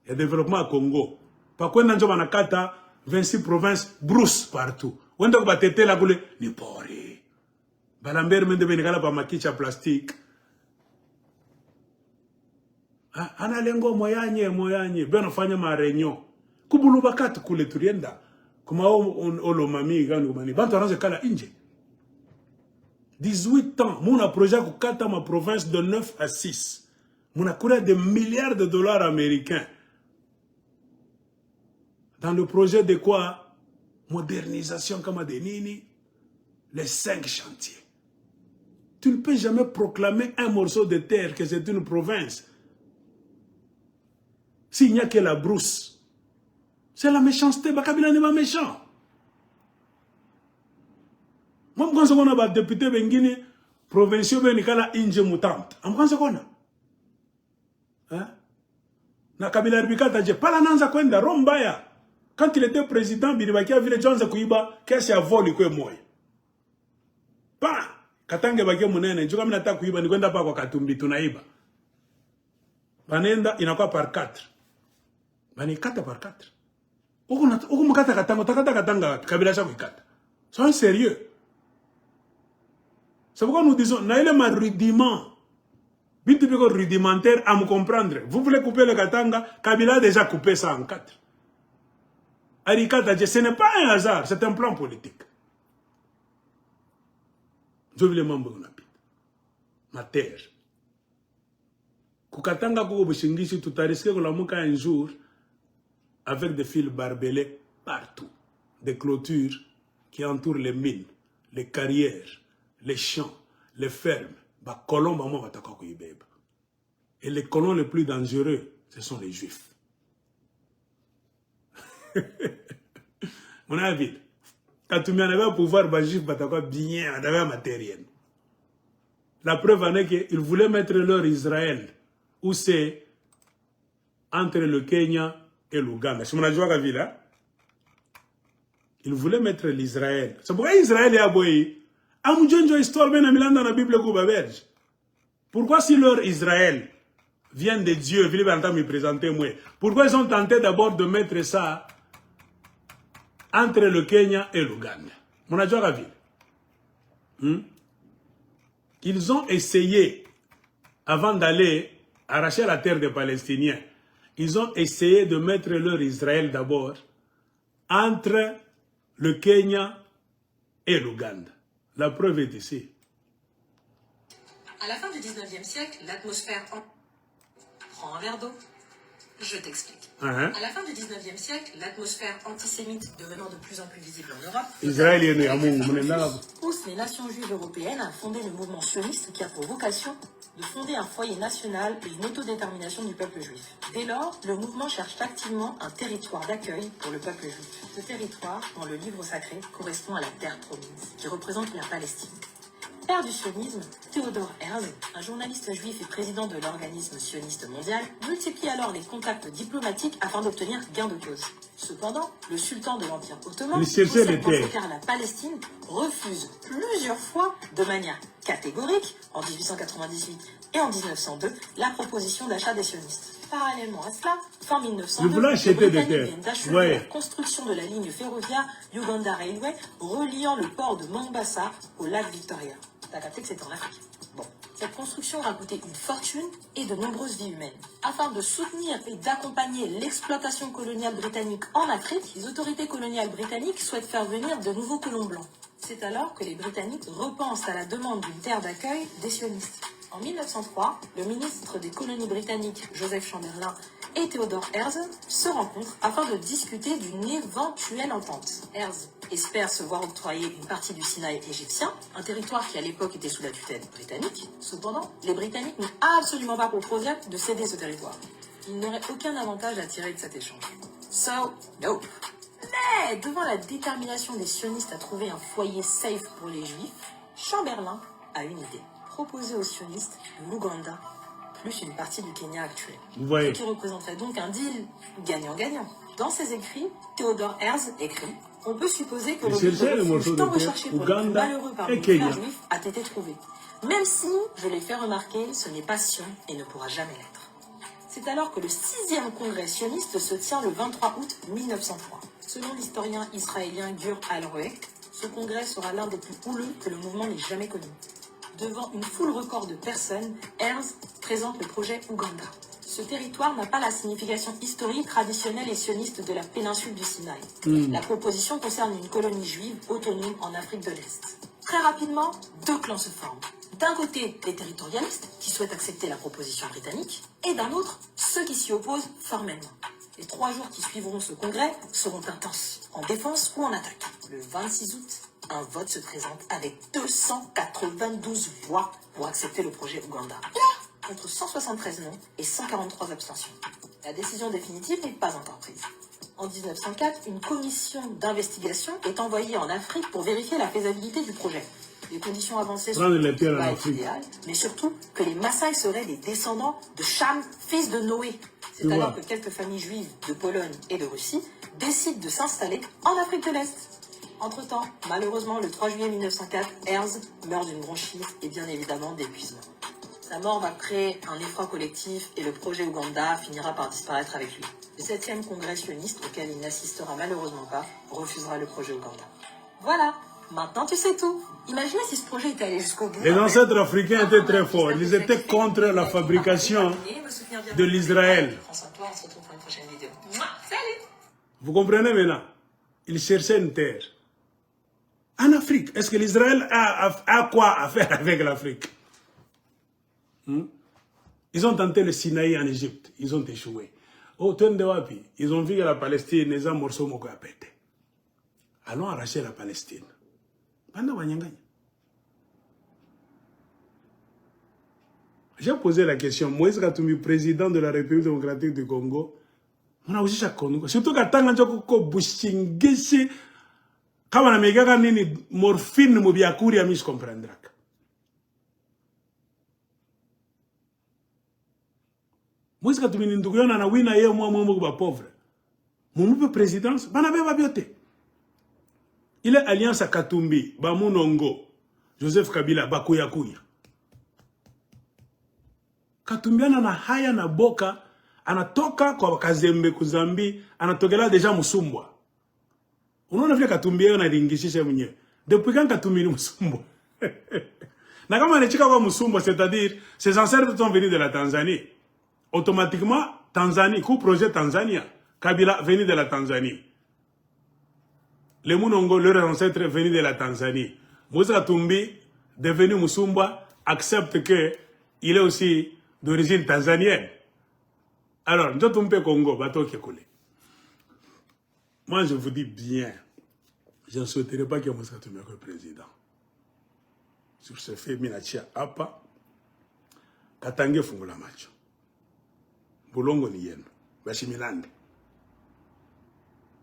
Et développement à Congo. Par contre, dans Banakata, 26 provinces, brousse partout. On doit battre la boule, ni pori. Balamber, mende benegala, pa makicha plastique. Analengo moyanye beno fanya ma réunion kubulu bakati kule turienda kuma olo mami gani kumani bantu anaanza kala nje 18 ans muna projet kukata ma province de 9 à 6 muna kula des milliards de dollars américains dans le projet de quoi modernisation comme des nini, les 5 chantiers. Tu ne peux jamais proclamer un morceau de terre que c'est une province. S'il n'y a que la brousse, c'est la méchanceté. Bakabila n'est pas méchant. Moi, je pense qu'on a des députés Bengini, provinciaux, Benikala, Inje Mutante. Je pense qu'on a. Hein? Na Kabila Ribikata, je parle à Nanza Kwenda, Rombaya. Quand il était président, Biribaki a vu les gens à Kuiba, qu'est-ce qu'il y a volé que moi? Pas. Katange Baké Mounene, je comme l'attaque Kuiba, Nikwenda pas kwa Katumbi, Tunaïba. Banenda, il n'a pas par 4. Bani 4 par 4. Oku Kata Katanga, Takata Katanga, Kabila Chabikata. Soyons sérieux. C'est pourquoi nous disons, naïle ma rudiment. Bintu rudimentaire à me comprendre. Vous voulez couper le Katanga, Kabila a déjà coupé ça en 4. Arikata, ce n'est pas un hasard, c'est un plan politique. Je veux les membres de ma terre. Kukatanga Koko Bushingisi, tout a risqué que la mouka un jour avec des fils barbelés partout. Des clôtures qui entourent les mines, les carrières, les champs, les fermes. Et les colons les plus dangereux, ce sont les juifs. Mon avis, quand tu m'as pouvoir, les juifs bien, en matériel. La preuve en est qu'ils voulaient mettre leur Israël, où c'est entre le Kenya et l'Ouganda. C'est mon avis là. Ils voulaient mettre l'Israël. C'est pourquoi Israël est aboyé. Histoire bien dans la Bible belge. Pourquoi si leur Israël vient de Dieu, Philippe Antam me présenter moi, pourquoi ils ont tenté d'abord de mettre ça entre le Kenya et l'Ouganda? Mon avis. Ils ont essayé, avant d'aller arracher la terre des Palestiniens, ils ont essayé de mettre leur Israël d'abord entre le Kenya et l'Ouganda. La preuve est ici. À la fin du 19e siècle, l'atmosphère... Prends un verre d'eau. Je t'explique. À la fin du 19e siècle, l'atmosphère antisémite devenant de plus en plus visible en Europe, pousse les nations juives européennes à fonder le mouvement sioniste qui a pour vocation de fonder un foyer national et une autodétermination du peuple juif. Dès lors, le mouvement cherche activement un territoire d'accueil pour le peuple juif. Ce territoire, dans le livre sacré, correspond à la terre promise, qui représente la Palestine. Père du sionisme, Theodor Herzl, un journaliste juif et président de l'organisme sioniste mondial, multiplie alors les contacts diplomatiques afin d'obtenir gain de cause. Cependant, le sultan de l'Empire ottoman, car la Palestine, refuse plusieurs fois, de manière catégorique, en 1898 et en 1902, la proposition d'achat des sionistes. Parallèlement à cela, fin 1902, les Britanniques viennent d'achever la construction de la ligne ferroviaire Uganda Railway reliant le port de Mombasa au lac Victoria. T'as capté que c'est en Afrique. Bon, cette construction a coûté une fortune et de nombreuses vies humaines. Afin de soutenir et d'accompagner l'exploitation coloniale britannique en Afrique, les autorités coloniales britanniques souhaitent faire venir de nouveaux colons blancs. C'est alors que les Britanniques repensent à la demande d'une terre d'accueil des sionistes. En 1903, le ministre des colonies britanniques, Joseph Chamberlain, et Theodor Herzl se rencontrent afin de discuter d'une éventuelle entente. Herzl espère se voir octroyer une partie du Sinaï égyptien, un territoire qui à l'époque était sous la tutelle britannique. Cependant, les Britanniques n'ont absolument pas pour projet de céder ce territoire. Ils n'auraient aucun avantage à tirer de cet échange. So, nope. Mais devant la détermination des sionistes à trouver un foyer safe pour les juifs, Chamberlain a une idée. Proposer aux sionistes l'Ouganda, plus une partie du Kenya actuel. Ce qui représenterait donc un deal gagnant-gagnant. Dans ses écrits, Theodor Herzl écrit « On peut supposer que le refuge tant recherché pour les plus malheureux parmi les frères juifs a été trouvé. Même si, je l'ai fait remarquer, ce n'est pas Sion et ne pourra jamais l'être. » C'est alors que le 6e congrès sioniste se tient le 23 août 1903. Selon l'historien israélien Gur Al-Roek, ce congrès sera l'un des plus houleux que le mouvement n'ait jamais connu. Devant une foule record de personnes, Herzl présente le projet Ouganda. Ce territoire n'a pas la signification historique, traditionnelle et sioniste de la péninsule du Sinaï. La proposition concerne une colonie juive autonome en Afrique de l'Est. Très rapidement, deux clans se forment. D'un côté, les territorialistes, qui souhaitent accepter la proposition britannique, et d'un autre, ceux qui s'y opposent formellement. Les 3 jours qui suivront ce congrès seront intenses, en défense ou en attaque. Le 26 août, un vote se présente avec 292 voix pour accepter le projet Ouganda, contre 173 non et 143 abstentions. La décision définitive n'est pas encore prise. En 1904, une commission d'investigation est envoyée en Afrique pour vérifier la faisabilité du projet. Les conditions avancées sont pas idéales, mais surtout que les Maasai seraient des descendants de Cham, fils de Noé. C'est alors que quelques familles juives de Pologne et de Russie décident de s'installer en Afrique de l'Est. Entre-temps, malheureusement, le 3 juillet 1904, Herzl meurt d'une bronchite et bien évidemment d'épuisement. Sa mort va créer un effroi collectif et le projet Ouganda finira par disparaître avec lui. Le 7e congrès sioniste, auquel il n'assistera malheureusement pas, refusera le projet Ouganda. Voilà, maintenant tu sais tout. Imaginez si ce projet était allé jusqu'au bout. Les ancêtres africains étaient très forts. Ils étaient contre la fabrication de l'Israël. Vous comprenez maintenant? Ils cherchaient une terre. En Afrique, est-ce que l'Israël a quoi à faire avec l'Afrique? Ils ont tenté le Sinaï en Égypte. Ils ont échoué. Oh, ils ont vu que la Palestine, les gens morceaux m'ont pété. Allons arracher la Palestine. J'ai posé la question, Moïse Katumbi, président de la République démocratique du Congo, on a aussi chaque Congo. Surtout quand on a dit quand on a dit morphine, mobiakuri, ami, je comprendrai. Moïse Katumbi, on a dit que moi, pauvre. Mon présidence, on a pas bioté. Il est alliance à Katumbi, Bamunongo, Joseph Kabila, Bakuyakuya. Katumbi ana haya na boka, anatoka kwa Kazembe kuzambi, anatokela deja Musumbwa. Unaona vile Katumbi yeye anaringishisha mwenyewe. Depuis quand Katumbi ni Musumbwa? Na kama anachika kwa Musumbwa, c'est-à-dire ses ancêtres sont venus de la Tanzanie. Automatiquement, Tanzanie, coup projet Tanzania, Kabila venu de la Tanzanie. Les Munongo, leurs ancêtres venus de la Tanzanie. Moïse Katumbi, devenu Musumbwa, accepte que il est aussi d'origine tanzanienne. Alors, nous sommes Congo, bateau qui est collé. Moi, je vous dis bien, je ne souhaiterais pas que Moïse Katumbi soit président. Sur ce fait, Minachia Apa, Katange Fungula Macho. Bolongo ni yenu, Bashimilande.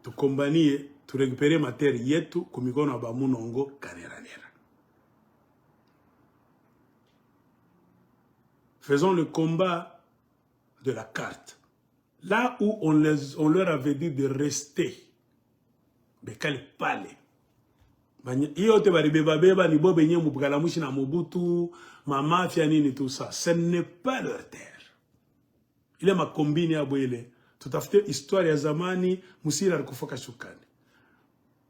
Tu kombanie, tu récupérer ma terre yetu, kumikono ba Munongo, Kaneranera. Faisons le combat de la carte. Là où on leur avait dit de rester. Bekali pale. Yote baribeba ni bobe nye mubukalamushi na Mobutu, ma mafia nini tout ça. Ce n'est pas leur terre. Il est ma combine ya boele. Tout à fait histoire ya zamani musira alikufoka shukani.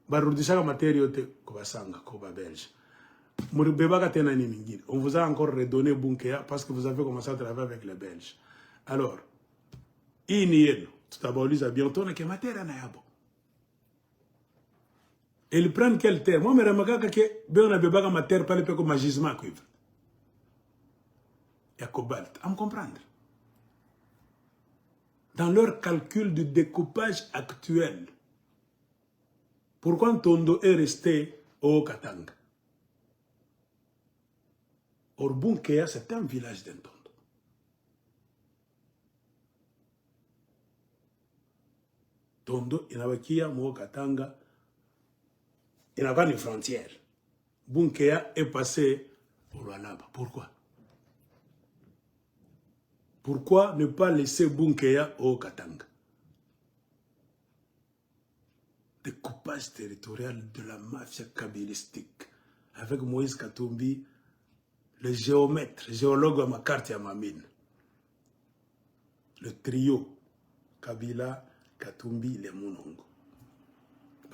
Barudishaka materi yote kubasanga kuba Belge. On vous a encore redonné Bunkea parce que vous avez commencé à travailler avec les Belges. Alors, ils prennent quelle terre? Moi, je remarque que ma terre parle comme un gisement. Il y a cobalt. À me comprendre. Dans leur calcul de découpage actuel, pourquoi Tondo est resté au Katanga? Or, Bunkea, c'est un village d'Entondo. Tondo, Inawakia, Katanga, il n'y a pas de frontière. Bunkea est passé au Lualaba. Pourquoi? Pourquoi ne pas laisser Bunkea au Katanga? Découpage territorial de la mafia kabylistique. Avec Moïse Katumbi, le géomètre, géologue à ma carte et à ma mine. Le trio, Kabila, Katumbi, les Munongo.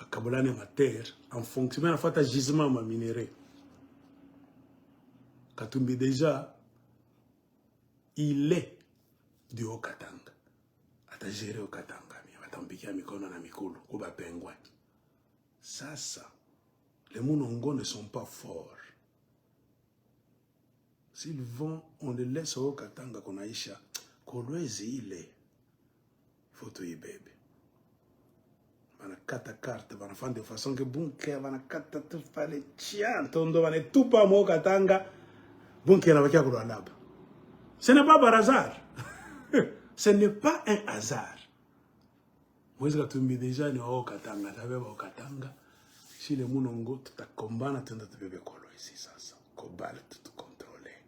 Kabila n'est ma terre, en fonction de la gisement ma minéré. Katumbi déjà, il est du Haut-Katanga. Ata géré au Katanga, atambiki à Mikono na Mikolo, au Bapengouin. Ça, les Munongo ne sont pas forts. S'ils vont, on les laisse au Katanga qu'on aïcha. Kolwezi il est. Il Photo y bébé. Banakata carte, banafanya de façon que bunker banakata tu fale tian tondo banetupa mo Katanga bunker anabakia kwa laba. Ce n'est pas par hasard. Ce n'est pas un hasard. Moïse Katumbi déjà ni wa Katanga, tabeba wa Katanga. Si le munongo tutakombana tenda tubebe kolo ici sasa. Kobale tout contrôler.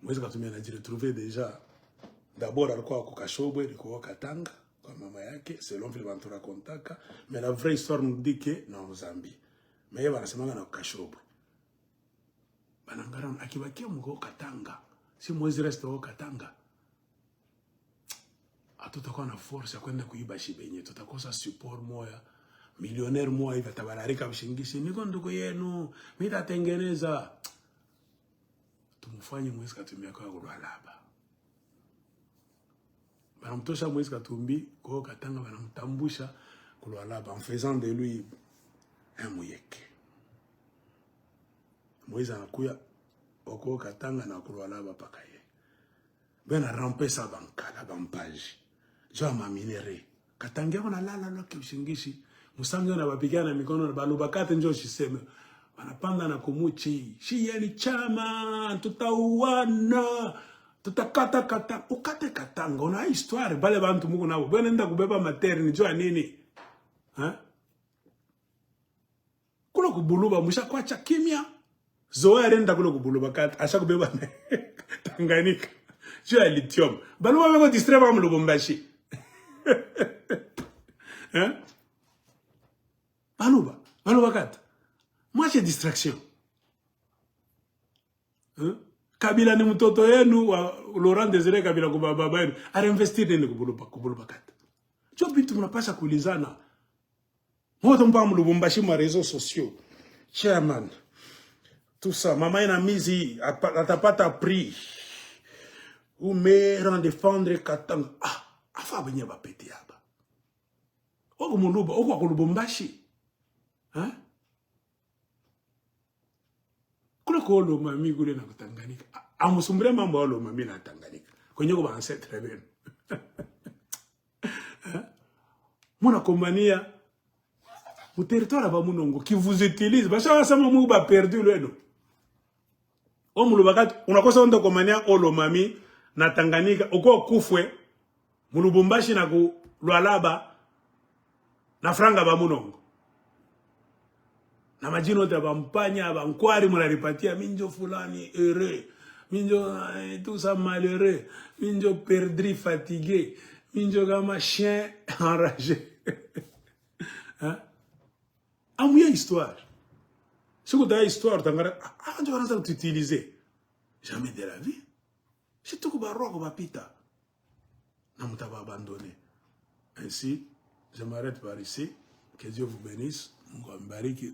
Moïse Katumbi a retrouvé déjà. D'abord alikuwa kwa Kashobwe, alikuwa Katanga kwa mama yake, selon vile bantu rakontaka, mais la vraie histoire nous dit que na Zambie. Mais banasemanga na Kashobwe. Banangara akibakia mgo Katanga. Si Moïse reste au Katanga. Hatutakuwa na force ya kwenda kuiba shibenye, tutakosa support moya. Millionnaire moya hivi atabararika mshingishi, niko ndugu yenu, mimi nitatengeneza. Tumfanye Moïse Katumbi kwa Lwalaba. Banamtosha Moïse Katumbi kwa Katanga, banamtambusha kwa Lwalaba en faisant de lui un muyeke. Moïse anakuya kwa Katanga na kwa Lwalaba pakaye. Ben a rampé sa bankala bampaji. Jo maminere. Katanga wana lala loke ushingishi. Musango na bapigana mikono na balubakate njo shiseme. Banapanda na kumuchi. Shiyeni chama, tutauana. Tutakata ukate Katanga una histoire bale bantu muko nabo bwana nenda kubeba materne jua nini kulo kubuluba musha kwacha kimya zoe renda kulo kubuluba kata asha kubeba Tanganyika jua lithium baluba beko distrait ba Lubumbashi baluba kata moi j'ai distraction Kabila ni mtoto yenu wa Laurent Désiré Kabila kwa baba yenu. Arinvestir nini kubuluba kata. Jo bitu mnapasha kulizana. Mwoto mpa Lubumbashi ma réseaux sociaux. Chairman. Tout ça. Mama ina mizi atapata prix. Ou meilleur en défendre Katanga. Ah, afa benye ba peti haba. Oko muluba, oko kwa Lubumbashi. Hein? Kule kolo mami kule na Tanganyika. Amusumbure mambo olo mami na Tanganyika. Kwenye kwa ancêtre benu. Muna kombania mu territoire ba munongo qui vous utilise. Basha wasama mu ba perdu leno. O mulubakati unakosa onda kombania olo mami na Tanganyika uko kufwe mu Lubumbashi na ku Lwalaba na franga ba munongo. Na majino ta bampanya bankwari munaripatia minjo fulani heureux minjo tout ça malheureux minjo perdri fatigué minjo kama chien enragé hein amuya histoire siko ta histoire tangara anjo anaanza kututiliser jamais de la vie c'est tout ba roko ba pita na mutaba abandonner ainsi je m'arrête par ici. Que Dieu vous bénisse. Mungu ambariki.